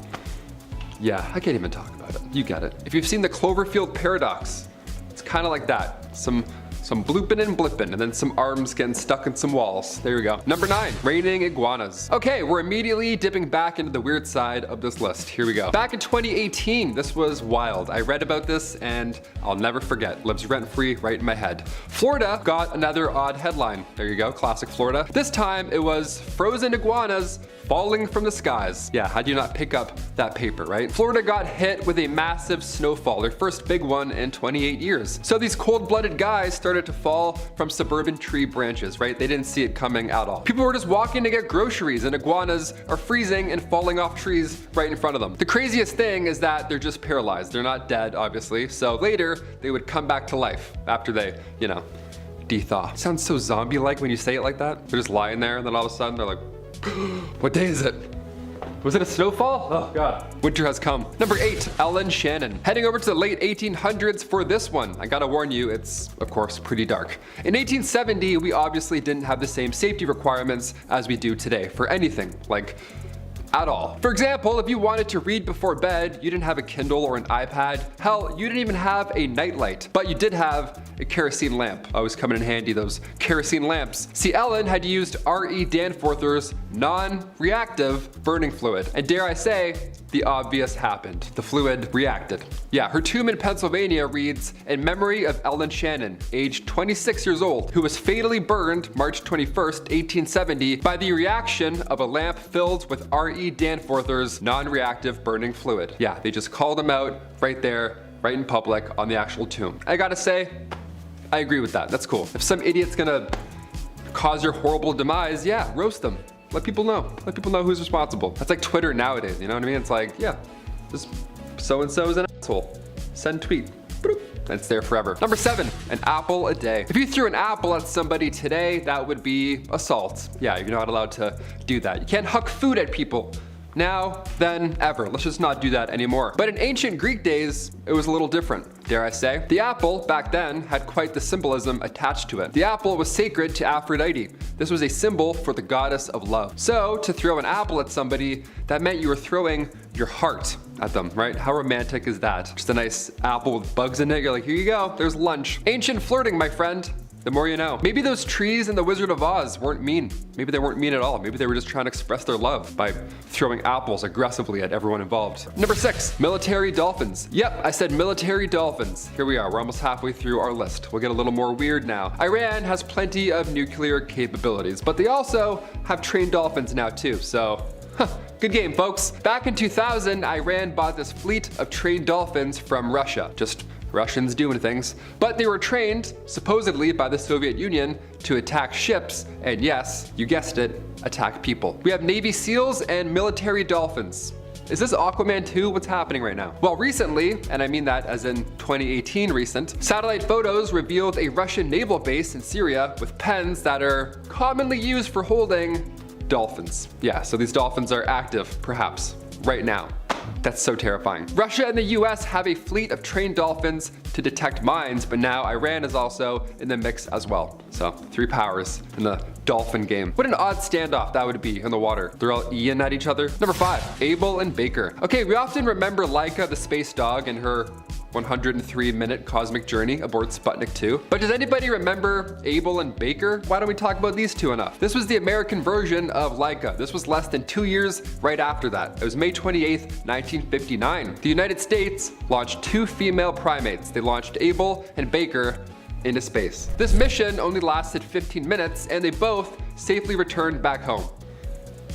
Yeah, I can't even talk about it. You get it. If you've seen the Cloverfield paradox, it's kind of like that. Some some blooping and blipping, and then some arms getting stuck in some walls. There we go. Number 9, raining iguanas. Okay, we're immediately dipping back into the weird side of this list. Here we go. Back in 2018, this was wild. I read about this and I'll never forget. Lives rent-free right in my head. Florida got another odd headline. There you go, classic Florida. This time it was frozen iguanas falling from the skies. Yeah, how do you not pick up that paper, right? Florida got hit with a massive snowfall, their first big one in 28 years. So these cold-blooded guys started to fall from suburban tree branches, right? They didn't see it coming at all. People were just walking to get groceries and iguanas are freezing and falling off trees right in front of them. The craziest thing is that they're just paralyzed. They're not dead, obviously. So later, they would come back to life after they, you know, de-thaw. Sounds so zombie-like when you say it like that. They're just lying there and then all of a sudden they're like, what day is it? Was it a snowfall? Oh God. Winter has come. Number 8, Ellen Shannon. Heading over to the late 1800s for this one. I gotta warn you, it's of course pretty dark. In 1870, we obviously didn't have the same safety requirements as we do today for anything, like at all. For example, if you wanted to read before bed, you didn't have a Kindle or an iPad. Hell, you didn't even have a nightlight, but you did have a kerosene lamp. Always coming in handy, those kerosene lamps. See, Ellen had used R.E. Danforth's non-reactive burning fluid. And dare I say, the obvious happened. The fluid reacted. Yeah, her tomb in Pennsylvania reads, in memory of Ellen Shannon, aged 26 years old, who was fatally burned March 21st, 1870, by the reaction of a lamp filled with R.E. Danforth's non-reactive burning fluid. Yeah, they just called him out right there, right in public on the actual tomb. I gotta say, I agree with that. That's cool. If some idiot's gonna cause your horrible demise, yeah, roast them. Let people know. Let people know who's responsible. That's like Twitter nowadays, you know what I mean? It's like, yeah, just so-and-so is an asshole. Send tweet. Boop. And it's there forever. Number 7, an apple a day. If you threw an apple at somebody today, that would be assault. Yeah, you're not allowed to do that. You can't huck food at people. Now, then, ever. Let's just not do that anymore. But in ancient Greek days, it was a little different, dare I say. The apple, back then, had quite the symbolism attached to it. The apple was sacred to Aphrodite. This was a symbol for the goddess of love. So, to throw an apple at somebody, that meant you were throwing your heart at them, right? How romantic is that? Just a nice apple with bugs in it. You're like, here you go, there's lunch. Ancient flirting, my friend. The more you know. Maybe those trees in The Wizard of Oz weren't mean. Maybe they weren't mean at all. Maybe they were just trying to express their love by throwing apples aggressively at everyone involved. Number 6, military dolphins. Yep, I said military dolphins. Here we are, we're almost halfway through our list. We'll get a little more weird now. Iran has plenty of nuclear capabilities, but they also have trained dolphins now too, so good game, folks. Back in 2000, Iran bought this fleet of trained dolphins from Russia. Just Russians doing things. But they were trained, supposedly by the Soviet Union, to attack ships, and yes, you guessed it, attack people. We have Navy SEALs and military dolphins. Is this Aquaman 2? What's happening right now? Well, recently, and I mean that as in 2018 recent, satellite photos revealed a Russian naval base in Syria with pens that are commonly used for holding dolphins. Yeah, so these dolphins are active, perhaps, right now. That's so terrifying. Russia and the US have a fleet of trained dolphins to detect mines, but now Iran is also in the mix as well. So 3 powers in the dolphin game. What an odd standoff that would be in the water. They're all eating at each other. Number 5, Abel and Baker. Okay, we often remember Laika the space dog and her 103-minute cosmic journey aboard Sputnik 2. But does anybody remember Abel and Baker? Why don't we talk about these two enough? This was the American version of Laika. This was less than 2 years right after that. It was May 28th, 1959. The United States launched 2 female primates. They launched Abel and Baker into space. This mission only lasted 15 minutes and they both safely returned back home.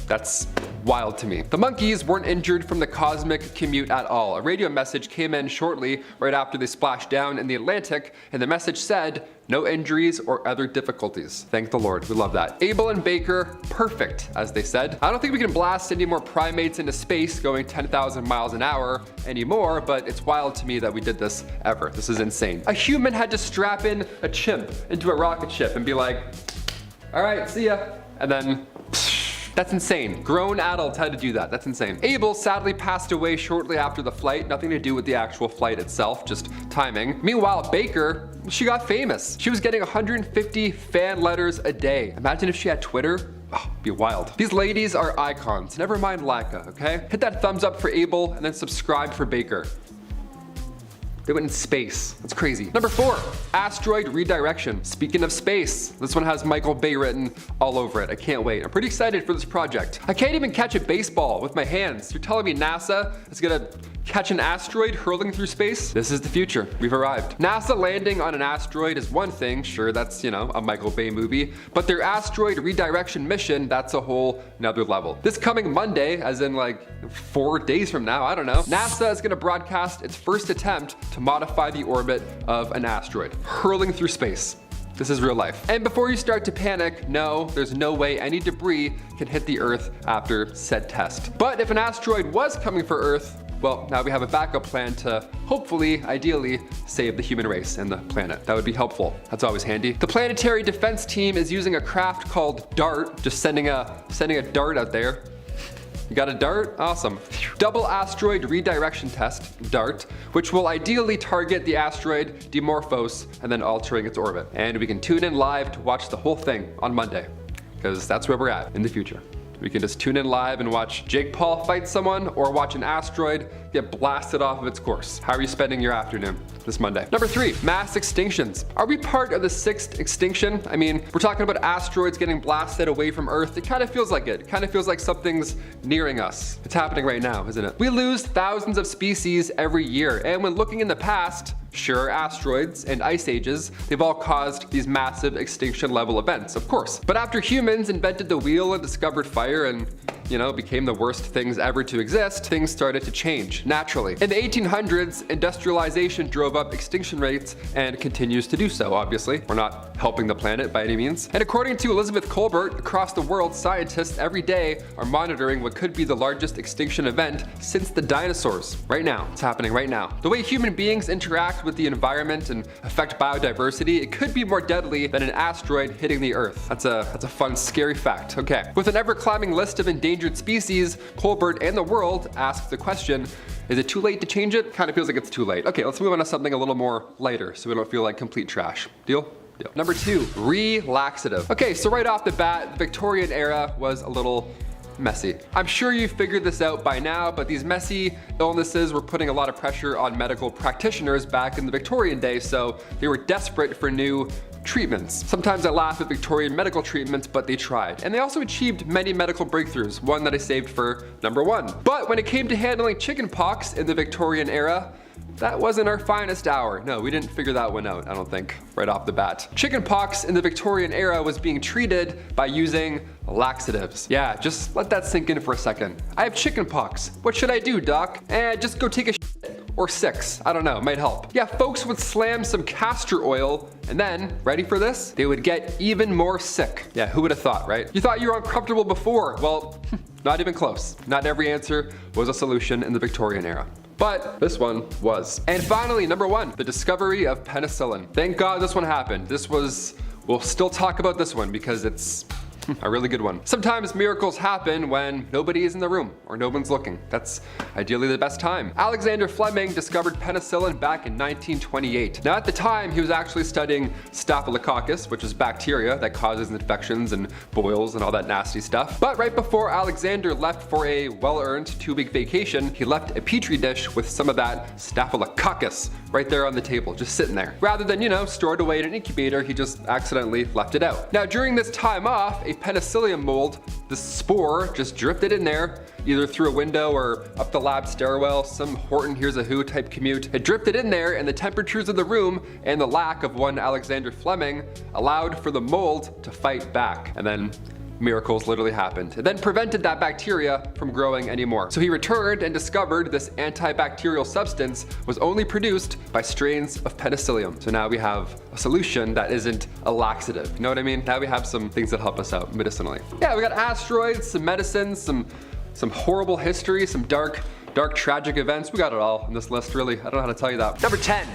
That's wild to me. The monkeys weren't injured from the cosmic commute at all. A radio message came in shortly right after they splashed down in the Atlantic, and the message said, no injuries or other difficulties. Thank the Lord, we love that. Abel and Baker, perfect, as they said. I don't think we can blast any more primates into space going 10,000 miles an hour anymore, but it's wild to me that we did this ever. This is insane. A human had to strap in a chimp into a rocket ship and be like, all right, see ya. And then, that's insane. Grown adults had to do that. That's insane. Abel sadly passed away shortly after the flight. Nothing to do with the actual flight itself, just timing. Meanwhile, Baker, she got famous. She was getting 150 fan letters a day. Imagine if she had Twitter. Oh, it'd be wild. These ladies are icons. Never mind Laika, okay? Hit that thumbs up for Abel and then subscribe for Baker. They went in space. That's crazy. Number 4, asteroid redirection. Speaking of space, this one has Michael Bay written all over it. I can't wait. I'm pretty excited for this project. I can't even catch a baseball with my hands. You're telling me NASA is gonna catch an asteroid hurling through space? This is the future. We've arrived. NASA landing on an asteroid is one thing. Sure, that's, you know, a Michael Bay movie. But their asteroid redirection mission, that's a whole nother level. This coming Monday, as in like 4 days from now, I don't know, NASA is gonna broadcast its first attempt to modify the orbit of an asteroid, hurling through space. This is real life. And before you start to panic, no, there's no way any debris can hit the Earth after said test. But if an asteroid was coming for Earth, well, now we have a backup plan to hopefully, ideally, save the human race and the planet. That would be helpful. That's always handy. The planetary defense team is using a craft called DART, just sending a dart out there. You got a dart? Awesome. Double asteroid redirection test, DART, which will ideally target the asteroid Dimorphos and then altering its orbit. And we can tune in live to watch the whole thing on Monday, because that's where we're at in the future. We can just tune in live and watch Jake Paul fight someone or watch an asteroid get blasted off of its course. How are you spending your afternoon this Monday? Number 3, mass extinctions. Are we part of the 6th extinction? I mean, we're talking about asteroids getting blasted away from Earth. It kind of feels like it. It kind of feels like something's nearing us. It's happening right now, isn't it? We lose thousands of species every year. And when looking in the past, sure, asteroids and ice ages, they've all caused these massive extinction level events, of course. But after humans invented the wheel and discovered fire and, you know, became the worst things ever to exist, things started to change naturally. In the 1800s, industrialization drove up extinction rates and continues to do so, obviously. We're not helping the planet by any means. And according to Elizabeth Colbert, across the world, scientists every day are monitoring what could be the largest extinction event since the dinosaurs. Right now, it's happening right now. The way human beings interact with the environment and affect biodiversity, it could be more deadly than an asteroid hitting the Earth. That's a fun, scary fact. Okay. With an ever-climbing list of endangered species, Colbert and the world ask the question, is it too late to change it? Kind of feels like it's too late. Okay, let's move on to something a little more lighter so we don't feel like complete trash. Deal? Deal. Number 2, relaxative. Okay, so right off the bat, the Victorian era was a little messy. I'm sure you figured this out by now, but these messy illnesses were putting a lot of pressure on medical practitioners back in the Victorian day, so they were desperate for new treatments. Sometimes I laugh at Victorian medical treatments, but they tried. And they also achieved many medical breakthroughs, one that I saved for number 1. But when it came to handling chickenpox in the Victorian era, that wasn't our finest hour. No, we didn't figure that one out, I don't think, right off the bat. Chickenpox in the Victorian era was being treated by using laxatives. Yeah, just let that sink in for a second. I have chickenpox. What should I do, doc? Just go take a shit. Or 6, I don't know, might help. Yeah, folks would slam some castor oil and then, ready for this? They would get even more sick. Yeah, who would have thought, right? You thought you were uncomfortable before. Well, not even close. Not every answer was a solution in the Victorian era. But this one was. And finally, number 1, the discovery of penicillin. Thank God this one happened. We'll still talk about this one because it's a really good one. Sometimes miracles happen when nobody is in the room or no one's looking. That's ideally the best time. Alexander Fleming discovered penicillin back in 1928. Now at the time, he was actually studying Staphylococcus, which is bacteria that causes infections and boils and all that nasty stuff. But right before Alexander left for a well-earned 2-week vacation, he left a petri dish with some of that Staphylococcus right there on the table, just sitting there. Rather than, you know, stored away in an incubator, he just accidentally left it out. Now during this time off, a penicillium mold, the spore just drifted in there, either through a window or up the lab stairwell, some Horton Hears a Who type commute. It drifted in there, and the temperatures of the room and the lack of one Alexander Fleming allowed for the mold to fight back. And then miracles literally happened. It then prevented that bacteria from growing anymore. So he returned and discovered this antibacterial substance was only produced by strains of penicillium. So now we have a solution that isn't a laxative. You know what I mean? Now we have some things that help us out medicinally. Yeah, we got asteroids, some medicines, some horrible history, some dark tragic events. We got it all in this list, really. I don't know how to tell you that. Number 10.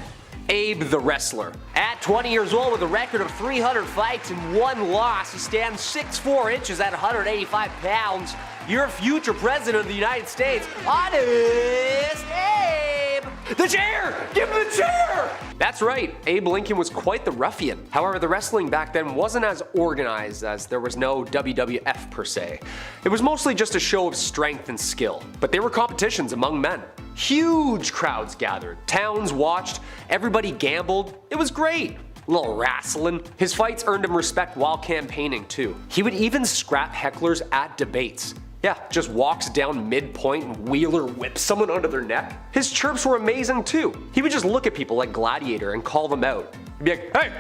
Abe the Wrestler. At 20 years old with a record of 300 fights and 1 loss, he stands 6'4" at 185 pounds. Your future president of the United States, Honest Abe! The chair! Give him the chair! That's right, Abe Lincoln was quite the ruffian. However, the wrestling back then wasn't as organized, as there was no WWF per se. It was mostly just a show of strength and skill, but they were competitions among men. Huge crowds gathered, towns watched, everybody gambled. It was great. A little wrestling. His fights earned him respect while campaigning too. He would even scrap hecklers at debates. Yeah, just walks down midpoint and wheeler whips someone under their neck. His chirps were amazing too. He would just look at people like Gladiator and call them out. He'd be like, hey,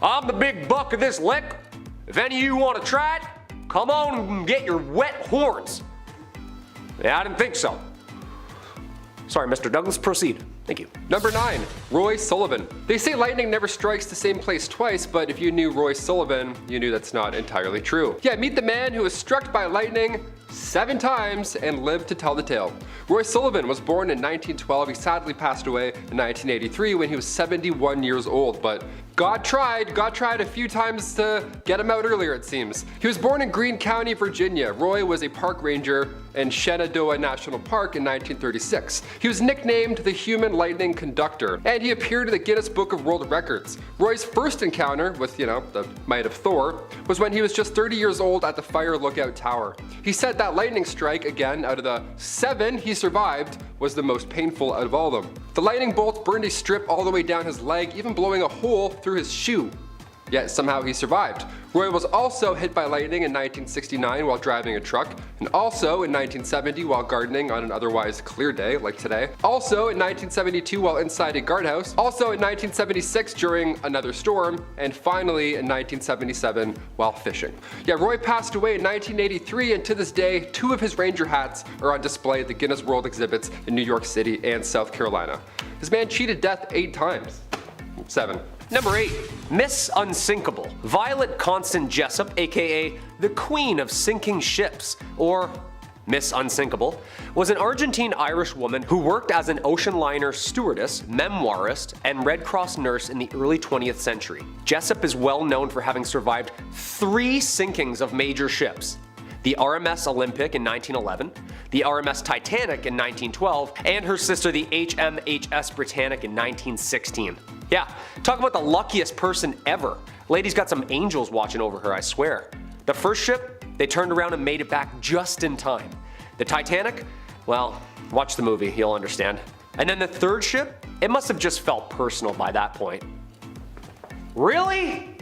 I'm the big buck of this lick. If any of you want to try it, come on and get your wet horns. Yeah, I didn't think so. Sorry, Mr. Douglas, proceed. Thank you. Number 9, Roy Sullivan. They say lightning never strikes the same place twice, but if you knew Roy Sullivan, you knew that's not entirely true. Yeah, meet the man who was struck by lightning 7 times and lived to tell the tale. Roy Sullivan was born in 1912. He sadly passed away in 1983 when he was 71 years old, but God tried a few times to get him out earlier, it seems. He was born in Greene County, Virginia. Roy was a park ranger in Shenandoah National Park in 1936. He was nicknamed the Human Lightning Conductor, and he appeared in the Guinness Book of World Records. Roy's first encounter with, the might of Thor was when he was just 30 years old at the Fire Lookout Tower. He said that lightning strike, again out of the 7 he survived, was the most painful out of all of them. The lightning bolts burned a strip all the way down his leg, even blowing a hole through his shoe. Yet somehow he survived. Roy was also hit by lightning in 1969 while driving a truck, and also in 1970 while gardening on an otherwise clear day like today. Also in 1972 while inside a guardhouse. Also in 1976 during another storm, and finally in 1977 while fishing. Yeah, Roy passed away in 1983, and to this day, 2 of his ranger hats are on display at the Guinness World exhibits in New York City and South Carolina. This man cheated death 8 times. 7. Number 8, Miss Unsinkable. Violet Constant Jessup, aka the Queen of Sinking Ships, or Miss Unsinkable, was an Argentine-Irish woman who worked as an ocean liner stewardess, memoirist, and Red Cross nurse in the early 20th century. Jessup is well known for having survived 3 sinkings of major ships: the RMS Olympic in 1911, the RMS Titanic in 1912, and her sister the HMHS Britannic in 1916. Yeah, talk about the luckiest person ever. Lady's got some angels watching over her, I swear. The first ship, they turned around and made it back just in time. The Titanic, well, watch the movie, you'll understand. And then the third ship, it must have just felt personal by that point. Really?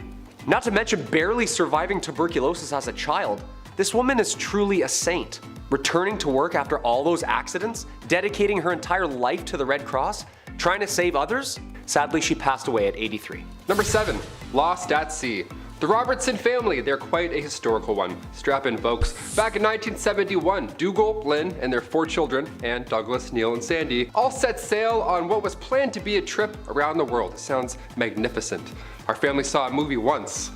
Not to mention barely surviving tuberculosis as a child. This woman is truly a saint. Returning to work after all those accidents, dedicating her entire life to the Red Cross, trying to save others. Sadly, she passed away at 83. Number 7, Lost at Sea. The Robertson family, they're quite a historical one. Strap in, folks. Back in 1971, Dougal, Lynn, and their 4 children, Anne, Douglas, Neil, and Sandy, all set sail on what was planned to be a trip around the world. It sounds magnificent. Our family saw a movie once.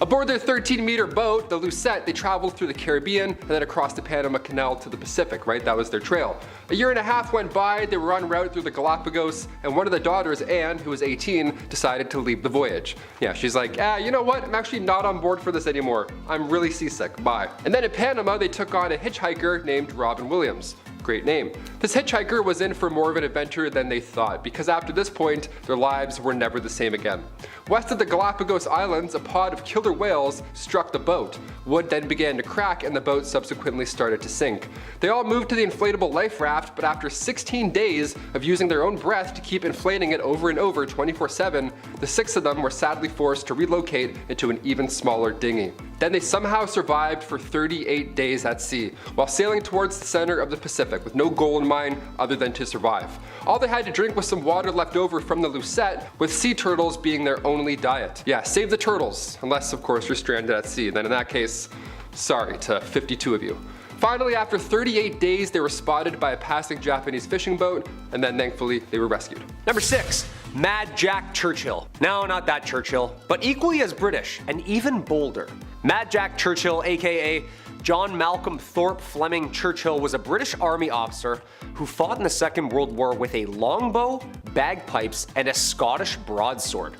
Aboard their 13-meter boat, the Lucette, they traveled through the Caribbean and then across the Panama Canal to the Pacific, right? That was their trail. A year and a half went by, they were en route through the Galapagos, and one of the daughters, Anne, who was 18, decided to leave the voyage. Yeah, she's like, you know what? I'm actually not on board for this anymore. I'm really seasick, bye. And then in Panama, they took on a hitchhiker named Robin Williams. Great name. This hitchhiker was in for more of an adventure than they thought, because after this point, their lives were never the same again. West of the Galapagos Islands, a pod of killer whales struck the boat. Wood then began to crack and the boat subsequently started to sink. They all moved to the inflatable life raft, but after 16 days of using their own breath to keep inflating it over and over 24/7, the 6 of them were sadly forced to relocate into an even smaller dinghy. Then they somehow survived for 38 days at sea, while sailing towards the center of the Pacific with no goal in mind other than to survive. All they had to drink was some water left over from the Lucette, with sea turtles being their only diet. Yeah, save the turtles, unless of course you're stranded at sea. Then in that case, sorry to 52 of you. Finally, after 38 days, they were spotted by a passing Japanese fishing boat, and then thankfully they were rescued. Number 6, Mad Jack Churchill. No, not that Churchill, but equally as British and even bolder. Mad Jack Churchill, aka John Malcolm Thorpe Fleming Churchill, was a British Army officer who fought in the Second World War with a longbow, bagpipes, and a Scottish broadsword.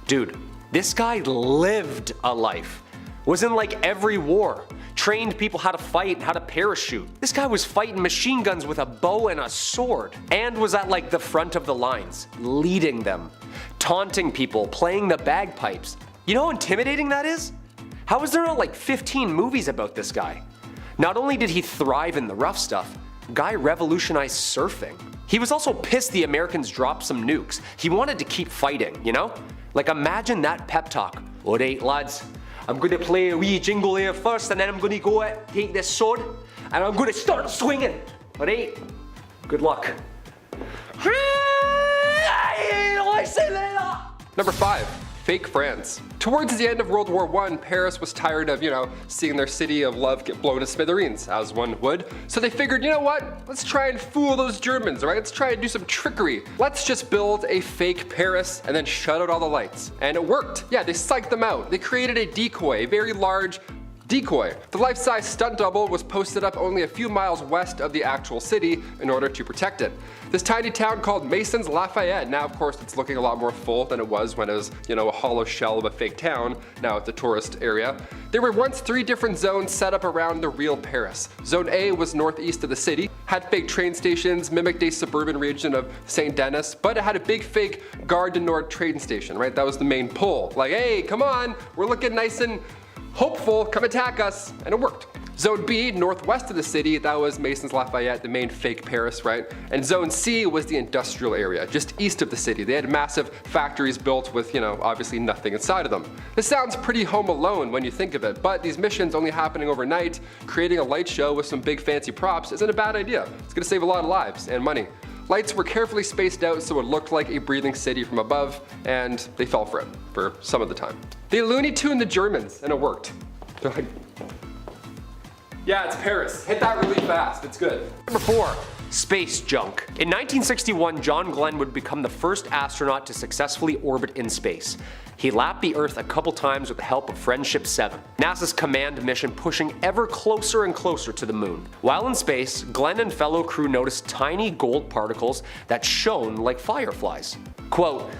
Dude, this guy lived a life. Was in like every war. Trained people how to fight and how to parachute. This guy was fighting machine guns with a bow and a sword, and was at like the front of the lines, leading them, taunting people, playing the bagpipes. You know how intimidating that is? How is there not like 15 movies about this guy? Not only did he thrive in the rough stuff, Guy revolutionized surfing. He was also pissed the Americans dropped some nukes. He wanted to keep fighting, you know? Like, imagine that pep talk. Alright lads, I'm gonna play a wee jingle here first, and then I'm gonna go take this sword and I'm gonna start swinging. Alright? Good luck. Number 5. Fake France. Towards the end of World War I, Paris was tired of, seeing their city of love get blown to smithereens, as one would. So they figured, you know what? Let's try and fool those Germans, right? Let's try and do some trickery. Let's just build a fake Paris and then shut out all the lights. And it worked. Yeah, they psyched them out. They created a decoy, a very large decoy. The life-size stunt double was posted up only a few miles west of the actual city in order to protect it. This tiny town called Masons Lafayette, now of course it's looking a lot more full than it was when it was, a hollow shell of a fake town, now it's a tourist area. There were once 3 different zones set up around the real Paris. Zone A was northeast of the city, had fake train stations, mimicked a suburban region of St. Denis, but it had a big fake Gare du Nord train station, right? That was the main pull. Like, hey, come on, we're looking nice and hopeful, come attack us, and it worked. Zone B, northwest of the city, that was Masons Lafayette, the main fake Paris, right? And Zone C was the industrial area, just east of the city. They had massive factories built with, obviously nothing inside of them. This sounds pretty Home Alone when you think of it, but these missions only happening overnight, creating a light show with some big fancy props isn't a bad idea. It's gonna save a lot of lives and money. Lights were carefully spaced out so it looked like a breathing city from above, and they fell for it, for some of the time. They Looney Tuned the Germans, and it worked. They're like, yeah, it's Paris. Hit that really fast, it's good. Number 4. Space junk. In 1961, John Glenn would become the first astronaut to successfully orbit in space. He lapped the Earth a couple times with the help of Friendship 7, NASA's command mission pushing ever closer and closer to the moon. While in space, Glenn and fellow crew noticed tiny gold particles that shone like fireflies. Quote,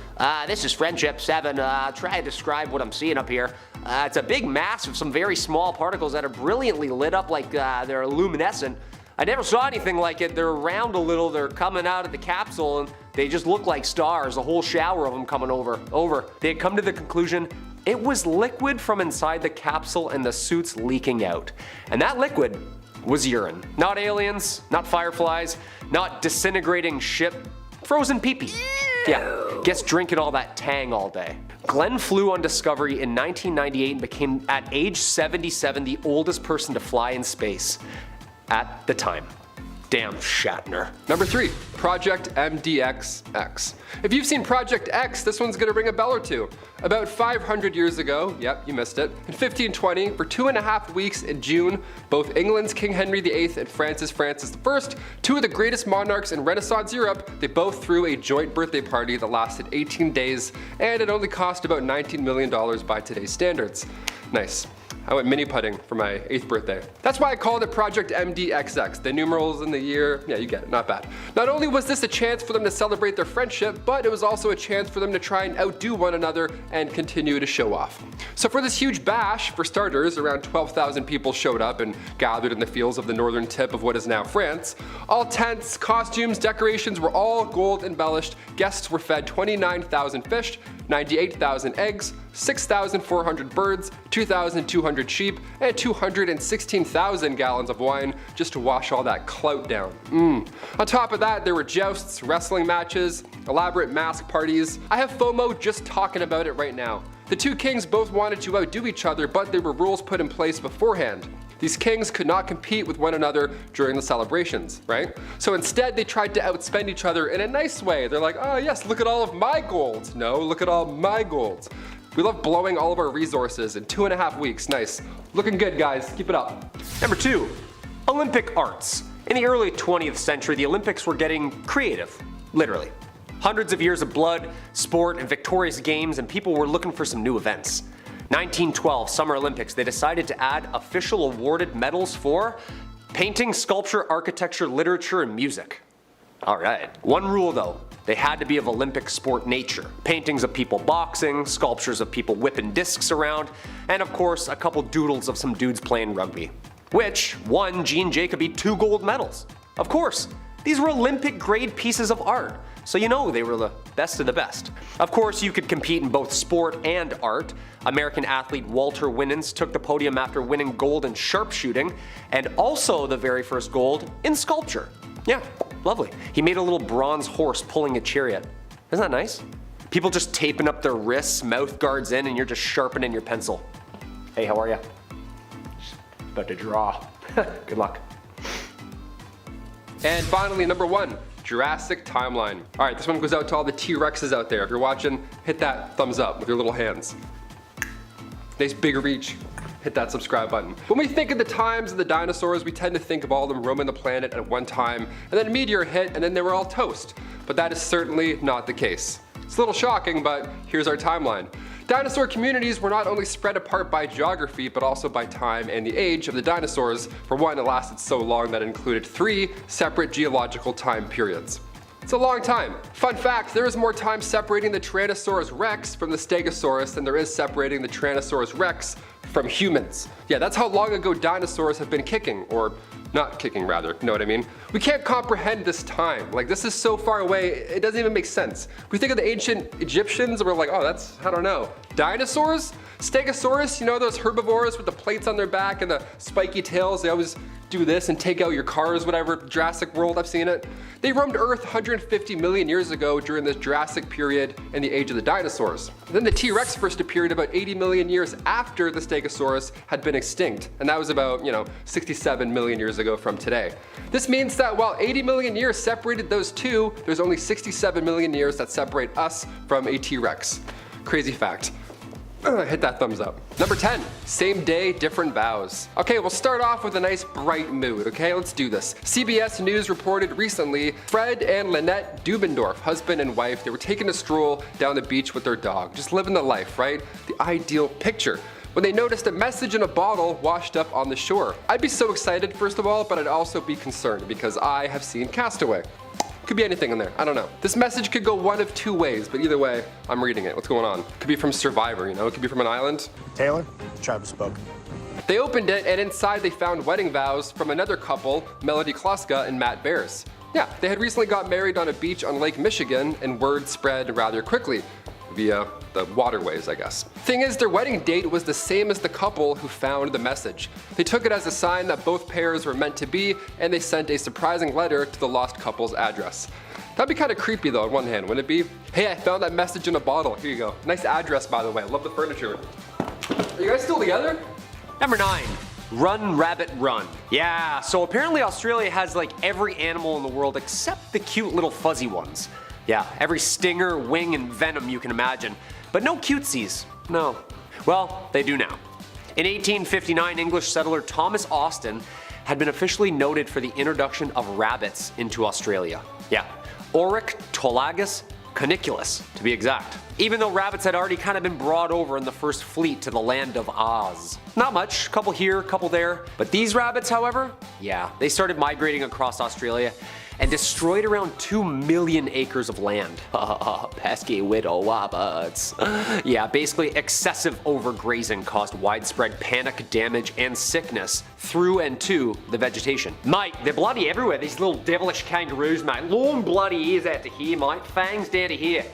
this is Friendship 7, try to describe what I'm seeing up here. It's a big mass of some very small particles that are brilliantly lit up like they're luminescent. I never saw anything like it. They're round a little, they're coming out of the capsule, and they just look like stars, a whole shower of them coming over. They had come to the conclusion it was liquid from inside the capsule and the suits leaking out. And that liquid was urine. Not aliens, not fireflies, not disintegrating ship, frozen pee-pee. Yeah, guess drinking all that Tang all day. Glenn flew on Discovery in 1998 and became, at age 77, the oldest person to fly in space. At the time. Damn Shatner. Number 3, Project MDXX. If you've seen Project X, this one's gonna ring a bell or two. About 500 years ago, yep, you missed it, in 1520, for 2.5 weeks in June, both England's King Henry VIII and Francis I, 2 of the greatest monarchs in Renaissance Europe, they both threw a joint birthday party that lasted 18 days, and it only cost about $19 million by today's standards. Nice. I went mini putting for my 8th birthday. That's why I called it Project MDXX. The numerals in the year, yeah, you get it, not bad. Not only was this a chance for them to celebrate their friendship, but it was also a chance for them to try and outdo one another and continue to show off. So for this huge bash, for starters, around 12,000 people showed up and gathered in the fields of the northern tip of what is now France. All tents, costumes, decorations were all gold embellished. Guests were fed 29,000 fish, 98,000 eggs, 6,400 birds, 2,200 sheep, and 216,000 gallons of wine just to wash all that clout down. On top of that, there were jousts, wrestling matches, elaborate mask parties. I have FOMO just talking about it right now. The two kings both wanted to outdo each other, but there were rules put in place beforehand. These kings could not compete with one another during the celebrations, right? So instead they tried to outspend each other in a nice way. They're like, oh yes, look at all of my gold. No, look at all my gold. We love blowing all of our resources in 2.5 weeks. Nice. Looking good, guys. Keep it up. Number 2, Olympic arts. In the early 20th century, the Olympics were getting creative, literally. Hundreds of years of blood, sport, and victorious games, and people were looking for some new events. 1912 Summer Olympics, they decided to add official awarded medals for painting, sculpture, architecture, literature, and music. Alright. One rule though, they had to be of Olympic sport nature. Paintings of people boxing, sculptures of people whipping discs around, and of course a couple doodles of some dudes playing rugby. Which won Gene Jacoby 2 gold medals. Of course, these were Olympic grade pieces of art. So you know they were the best of the best. Of course, you could compete in both sport and art. American athlete Walter Winans took the podium after winning gold in sharpshooting, and also the very first gold in sculpture. Yeah, lovely. He made a little bronze horse pulling a chariot. Isn't that nice? People just taping up their wrists, mouth guards in, and you're just sharpening your pencil. Hey, how are you? About to draw. Good luck. And finally, number 1, Jurassic Timeline. All right, this one goes out to all the T-Rexes out there. If you're watching, hit that thumbs up with your little hands. Nice big reach. Hit that subscribe button. When we think of the times of the dinosaurs, we tend to think of all of them roaming the planet at one time, and then a meteor hit, and then they were all toast. But that is certainly not the case. It's a little shocking, but here's our timeline. Dinosaur communities were not only spread apart by geography, but also by time and the age of the dinosaurs. For one, it lasted so long that it included 3 separate geological time periods. It's a long time. Fun fact, there is more time separating the Tyrannosaurus rex from the Stegosaurus than there is separating the Tyrannosaurus rex from humans. Yeah, that's how long ago dinosaurs have been kicking, or not kicking rather, you know what I mean? We can't comprehend this time. Like, this is so far away, it doesn't even make sense. We think of the ancient Egyptians and we're like, oh, that's, I don't know. Dinosaurs? Stegosaurus, you know those herbivores with the plates on their back and the spiky tails? They always do this and take out your cars, whatever. Jurassic World, I've seen it. They roamed Earth 150 million years ago during the Jurassic period and the age of the dinosaurs. Then the T-Rex first appeared about 80 million years after the Stegosaurus had been extinct, and that was about, 67 million years ago from today. This means that while 80 million years separated those two, there's only 67 million years that separate us from a T-Rex. Crazy fact. Hit that thumbs up. Number 10, same day, different vows. Okay, we'll start off with a nice bright mood, okay? Let's do this. CBS News reported recently, Fred and Lynette Dubendorf, husband and wife, they were taking a stroll down the beach with their dog, just living the life, right? The ideal picture. When they noticed a message in a bottle washed up on the shore. I'd be so excited, first of all, but I'd also be concerned because I have seen Castaway. Could be anything in there, I don't know. This message could go one of 2 ways, but either way, I'm reading it. What's going on? Could be from Survivor, it could be from an island. Taylor, Travis spoke. They opened it, and inside they found wedding vows from another couple, Melody Kloska and Matt Bears. Yeah, they had recently got married on a beach on Lake Michigan, and word spread rather quickly. Via the waterways, I guess. Thing is, their wedding date was the same as the couple who found the message. They took it as a sign that both pairs were meant to be, and they sent a surprising letter to the lost couple's address. That'd be kind of creepy though on one hand, wouldn't it be? Hey, I found that message in a bottle. Here you go. Nice address, by the way. I love the furniture. Are you guys still together? Number 9. Run, rabbit, run. Yeah, so apparently Australia has like every animal in the world except the cute little fuzzy ones. Yeah, every stinger, wing, and venom you can imagine. But no cutesies. No. Well, they do now. In 1859, English settler Thomas Austin had been officially noted for the introduction of rabbits into Australia. Yeah, Oryctolagus caniculus, to be exact. Even though rabbits had already kind of been brought over in the first fleet to the land of Oz. Not much, couple here, couple there. But these rabbits, however, yeah, they started migrating across Australia and destroyed around 2 million acres of land. Pesky widow wabbits. Yeah, basically excessive overgrazing caused widespread panic, damage, and sickness through and to the vegetation. Mate, they're bloody everywhere, these little devilish kangaroos, mate. Long bloody ears out to here, mate. Fangs down to here.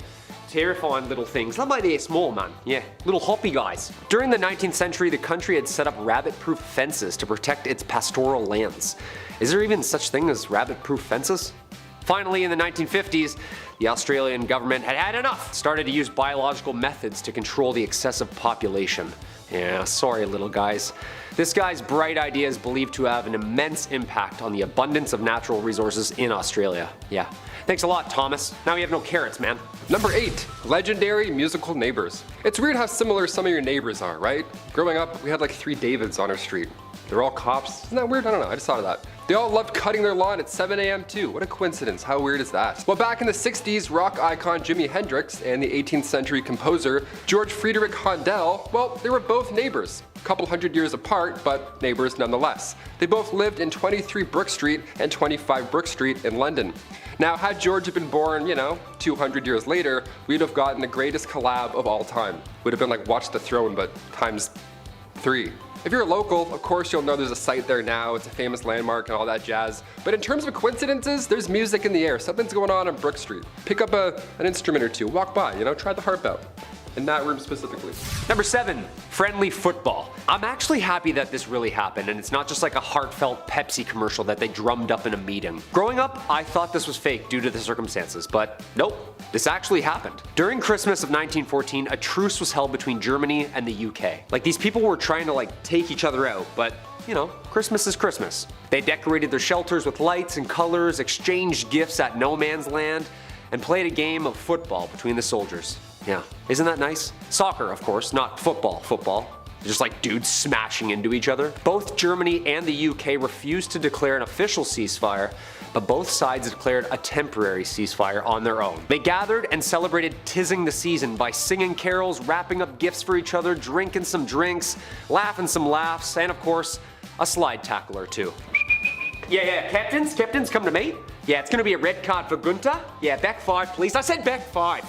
Terrifying little things. That might be small, man. Yeah, little hoppy guys. During the 19th century, the country had set up rabbit-proof fences to protect its pastoral lands. Is there even such thing as rabbit-proof fences? Finally, in the 1950s, the Australian government had had enough. Started to use biological methods to control the excessive population. Yeah, sorry little guys. This guy's bright idea is believed to have an immense impact on the abundance of natural resources in Australia. Yeah. Thanks a lot, Thomas. Now we have no carrots, man. Number 8, legendary musical neighbors. It's weird how similar some of your neighbors are, right? Growing up, we had like 3 Davids on our street. They're all cops. Isn't that weird? I don't know, I just thought of that. They all loved cutting their lawn at 7 a.m. too. What a coincidence, how weird is that? Well, back in the 60s, rock icon Jimi Hendrix and the 18th century composer George Friedrich Handel, well, they were both neighbors. A couple hundred years apart, but neighbors nonetheless. They both lived in 23 Brook Street and 25 Brook Street in London. Now, had George been born, 200 years later, we'd have gotten the greatest collab of all time. Would have been like Watch the Throne, but times 3. If you're a local, of course you'll know there's a site there now, it's a famous landmark and all that jazz. But in terms of coincidences, there's music in the air. Something's going on Brook Street. Pick up an instrument or two, walk by, try the harp out. In that room specifically. Number 7, friendly football. I'm actually happy that this really happened and it's not just like a heartfelt Pepsi commercial that they drummed up in a meeting. Growing up, I thought this was fake due to the circumstances, but nope, this actually happened. During Christmas of 1914, a truce was held between Germany and the UK. Like, these people were trying to take each other out, but Christmas is Christmas. They decorated their shelters with lights and colors, exchanged gifts at no man's land, and played a game of football between the soldiers. Yeah, isn't that nice? Soccer, of course, not football. Just dudes smashing into each other. Both Germany and the UK refused to declare an official ceasefire, but both sides declared a temporary ceasefire on their own. They gathered and celebrated "'Tising the season" by singing carols, wrapping up gifts for each other, drinking some drinks, laughing some laughs, and of course, a slide tackle or two. Yeah, captains, come to me. Yeah, it's gonna be a red card for Gunter. Yeah, back 5, please. I said back 5.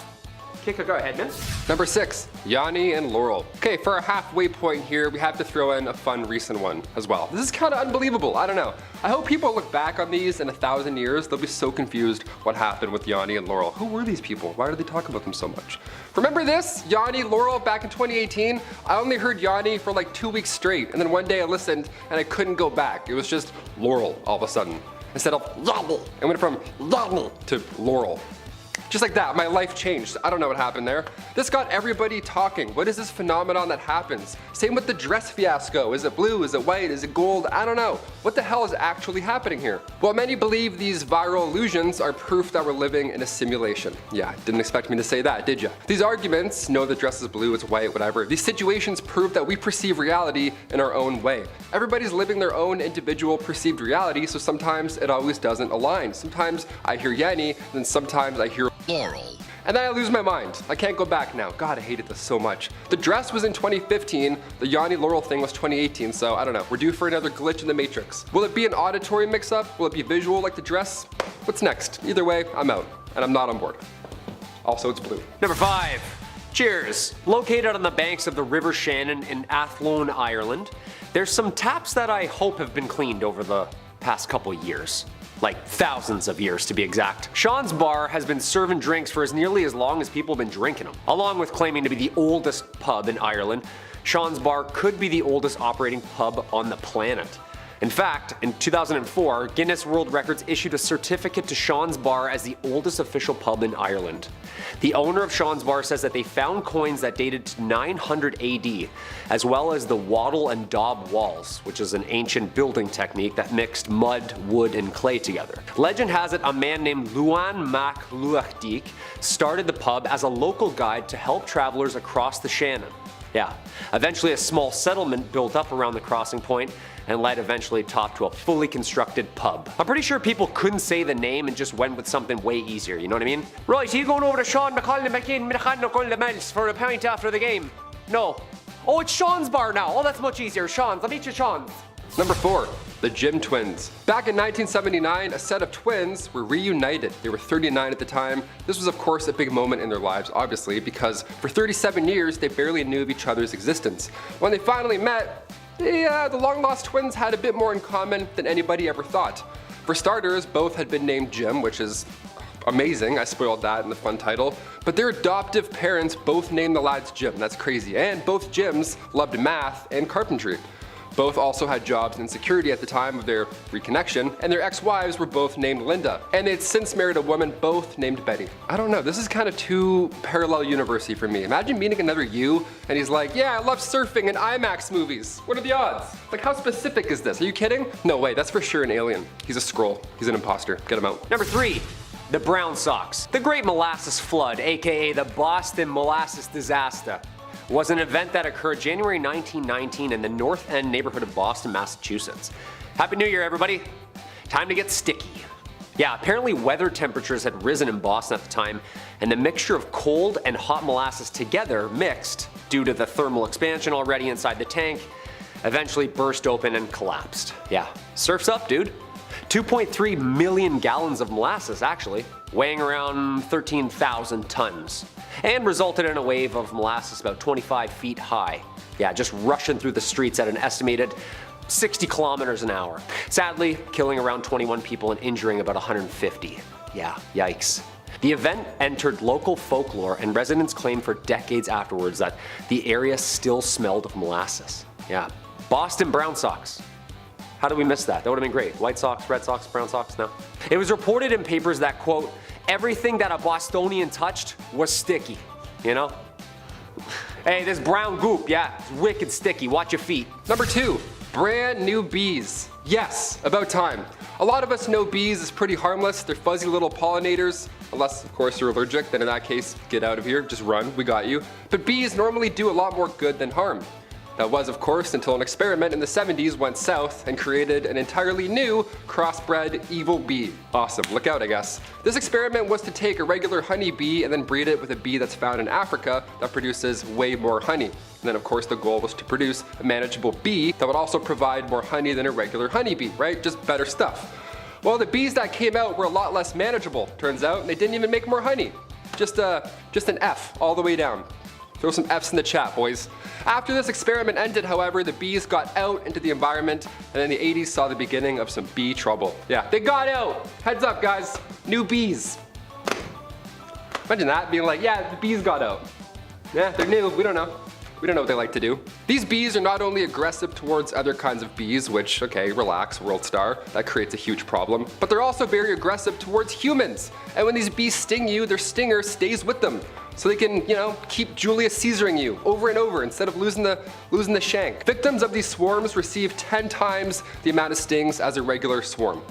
Kicker, go ahead, man. Number 6, Yanni and Laurel. Okay, for our halfway point here, we have to throw in a fun recent one as well. This is kind of unbelievable, I don't know. I hope people look back on these in 1,000 years, they'll be so confused what happened with Yanni and Laurel. Who were these people? Why do they talk about them so much? Remember this? Yanni, Laurel, back in 2018? I only heard Yanni for 2 weeks straight, and then one day I listened and I couldn't go back. It was just Laurel all of a sudden. Instead of Yanni, it went from Yanni to Laurel. Just like that, my life changed. I don't know what happened there. This got everybody talking. What is this phenomenon that happens? Same with the dress fiasco. Is it blue? Is it white? Is it gold? I don't know. What the hell is actually happening here? Well, many believe these viral illusions are proof that we're living in a simulation. Yeah, didn't expect me to say that, did ya? These arguments, no, the dress is blue, it's white, whatever. These situations prove that we perceive reality in our own way. Everybody's living their own individual perceived reality, so sometimes it always doesn't align. Sometimes I hear Yanni, then sometimes I hear Laurel. And then I lose my mind. I can't go back now. God, I hated this so much. The dress was in 2015, the Yanni Laurel thing was 2018, so I don't know. We're due for another glitch in the Matrix. Will it be an auditory mix-up? Will it be visual like the dress? What's next? Either way, I'm out, and I'm not on board. Also, it's blue. Number 5. Cheers. Located on the banks of the River Shannon in Athlone, Ireland, there's some taps that I hope have been cleaned over the past couple years. Thousands of years to be exact. Sean's Bar has been serving drinks for nearly as long as people have been drinking them. Along with claiming to be the oldest pub in Ireland, Sean's Bar could be the oldest operating pub on the planet. In fact, in 2004, Guinness World Records issued a certificate to Sean's Bar as the oldest official pub in Ireland. The owner of Sean's Bar says that they found coins that dated to 900 AD, as well as the wattle and daub walls, which is an ancient building technique that mixed mud, wood, and clay together. Legend has it a man named Luan Mac Luachdic started the pub as a local guide to help travelers across the Shannon. Yeah, eventually a small settlement built up around the crossing point and led eventually top to a fully constructed pub. I'm pretty sure people couldn't say the name and just went with something way easier, you know what I mean? Right, are you going over to Sean McCall for a pint after the game? No. Oh, it's Sean's Bar now. Oh, that's much easier. Sean's. I'll meet you, Sean's. Number 4, the Jim twins. Back in 1979, a set of twins were reunited. They were 39 at the time. This was of course a big moment in their lives, obviously, because for 37 years they barely knew of each other's existence. When they finally met, the long-lost twins had a bit more in common than anybody ever thought. For starters, both had been named Jim, which is amazing. I spoiled that in the fun title. But their adoptive parents both named the lads Jim. That's crazy. And both Jims loved math and carpentry. Both also had jobs in security at the time of their reconnection, and their ex-wives were both named Linda. And they'd since married a woman both named Betty. I don't know, this is kind of too parallel university for me. Imagine meeting another you, and he's like, yeah, I love surfing and IMAX movies. What are the odds? How specific is this? Are you kidding? No way, that's for sure an alien. He's a Skrull. He's an imposter. Get him out. Number 3. The Brown Sox. The Great Molasses Flood, aka the Boston Molasses Disaster, was an event that occurred January 1919 in the North End neighborhood of Boston, Massachusetts. Happy New Year, everybody. Time to get sticky. Yeah, apparently weather temperatures had risen in Boston at the time, and the mixture of cold and hot molasses together mixed, due to the thermal expansion already inside the tank, eventually burst open and collapsed. Yeah, surf's up, dude. 2.3 million gallons of molasses, actually, weighing around 13,000 tons, and resulted in a wave of molasses about 25 feet high. Yeah, just rushing through the streets at an estimated 60 kilometers an hour. Sadly, killing around 21 people and injuring about 150. Yeah, yikes. The event entered local folklore, and residents claimed for decades afterwards that the area still smelled of molasses. Yeah. Boston Brown Sox. How did we miss that? That would have been great. White Sox, Red Sox, Brown Sox, no. It was reported in papers that, quote, everything that a Bostonian touched was sticky, you know? Hey, this brown goop, yeah, it's wicked sticky. Watch your feet. Number 2, brand new bees. Yes, about time. A lot of us know bees is pretty harmless. They're fuzzy little pollinators. Unless, of course, you're allergic, then in that case, get out of here, just run, we got you. But bees normally do a lot more good than harm. That was, of course, until an experiment in the 70s went south and created an entirely new crossbred evil bee. Awesome, look out, I guess. This experiment was to take a regular honey bee and then breed it with a bee that's found in Africa that produces way more honey. And then, of course, the goal was to produce a manageable bee that would also provide more honey than a regular honeybee, right? Just better stuff. Well, the bees that came out were a lot less manageable, turns out, and they didn't even make more honey. Just an F all the way down. Throw some F's in the chat, boys. After this experiment ended, however, the bees got out into the environment, and in the 80s saw the beginning of some bee trouble. Yeah, they got out. Heads up, guys. New bees. Imagine that, being like, yeah, the bees got out. Yeah, they're new. We don't know. We don't know what they like to do. These bees are not only aggressive towards other kinds of bees, which, okay, relax, world star, that creates a huge problem, but they're also very aggressive towards humans. And when these bees sting you, their stinger stays with them. So they can, you know, keep Julius Caesaring you over and over instead of losing the shank. Victims of these swarms receive 10 times the amount of stings as a regular swarm.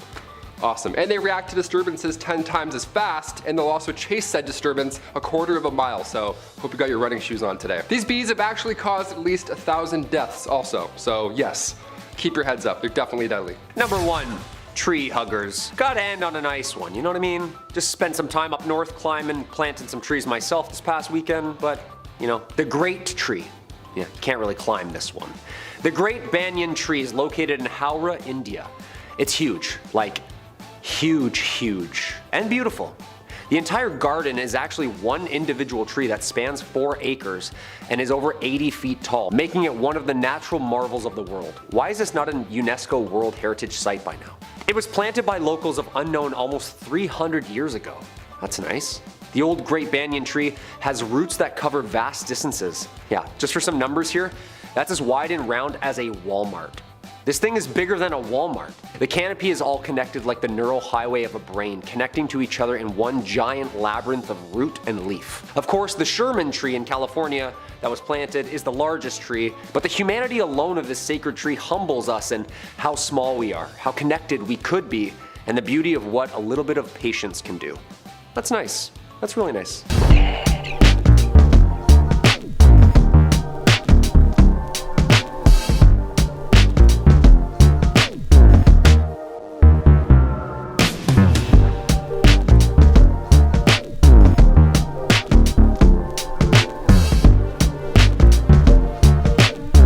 Awesome. And they react to disturbances 10 times as fast, and they'll also chase said disturbance a quarter of a mile, so hope you got your running shoes on today. These bees have actually caused at least 1,000 deaths also, so yes, keep your heads up, they're definitely deadly. Number 1, tree huggers. Gotta end on a nice one, you know what I mean? Just spent some time up north climbing, planting some trees myself this past weekend, but, you know, the great tree. Yeah, can't really climb this one. The Great Banyan Tree is located in Howrah, India. It's huge, like huge, and beautiful. The entire garden is actually one individual tree that spans 4 acres and is over 80 feet tall, making it one of the natural marvels of the world. Why is this not a UNESCO World Heritage Site by now? It was planted by locals of unknown almost 300 years ago. That's nice. The old Great Banyan Tree has roots that cover vast distances. Yeah, just for some numbers here, that's as wide and round as a Walmart. This thing is bigger than a Walmart. The canopy is all connected like the neural highway of a brain, connecting to each other in one giant labyrinth of root and leaf. Of course, the Sherman tree in California that was planted is the largest tree, but the humanity alone of this sacred tree humbles us in how small we are, how connected we could be, and the beauty of what a little bit of patience can do. That's nice. That's really nice.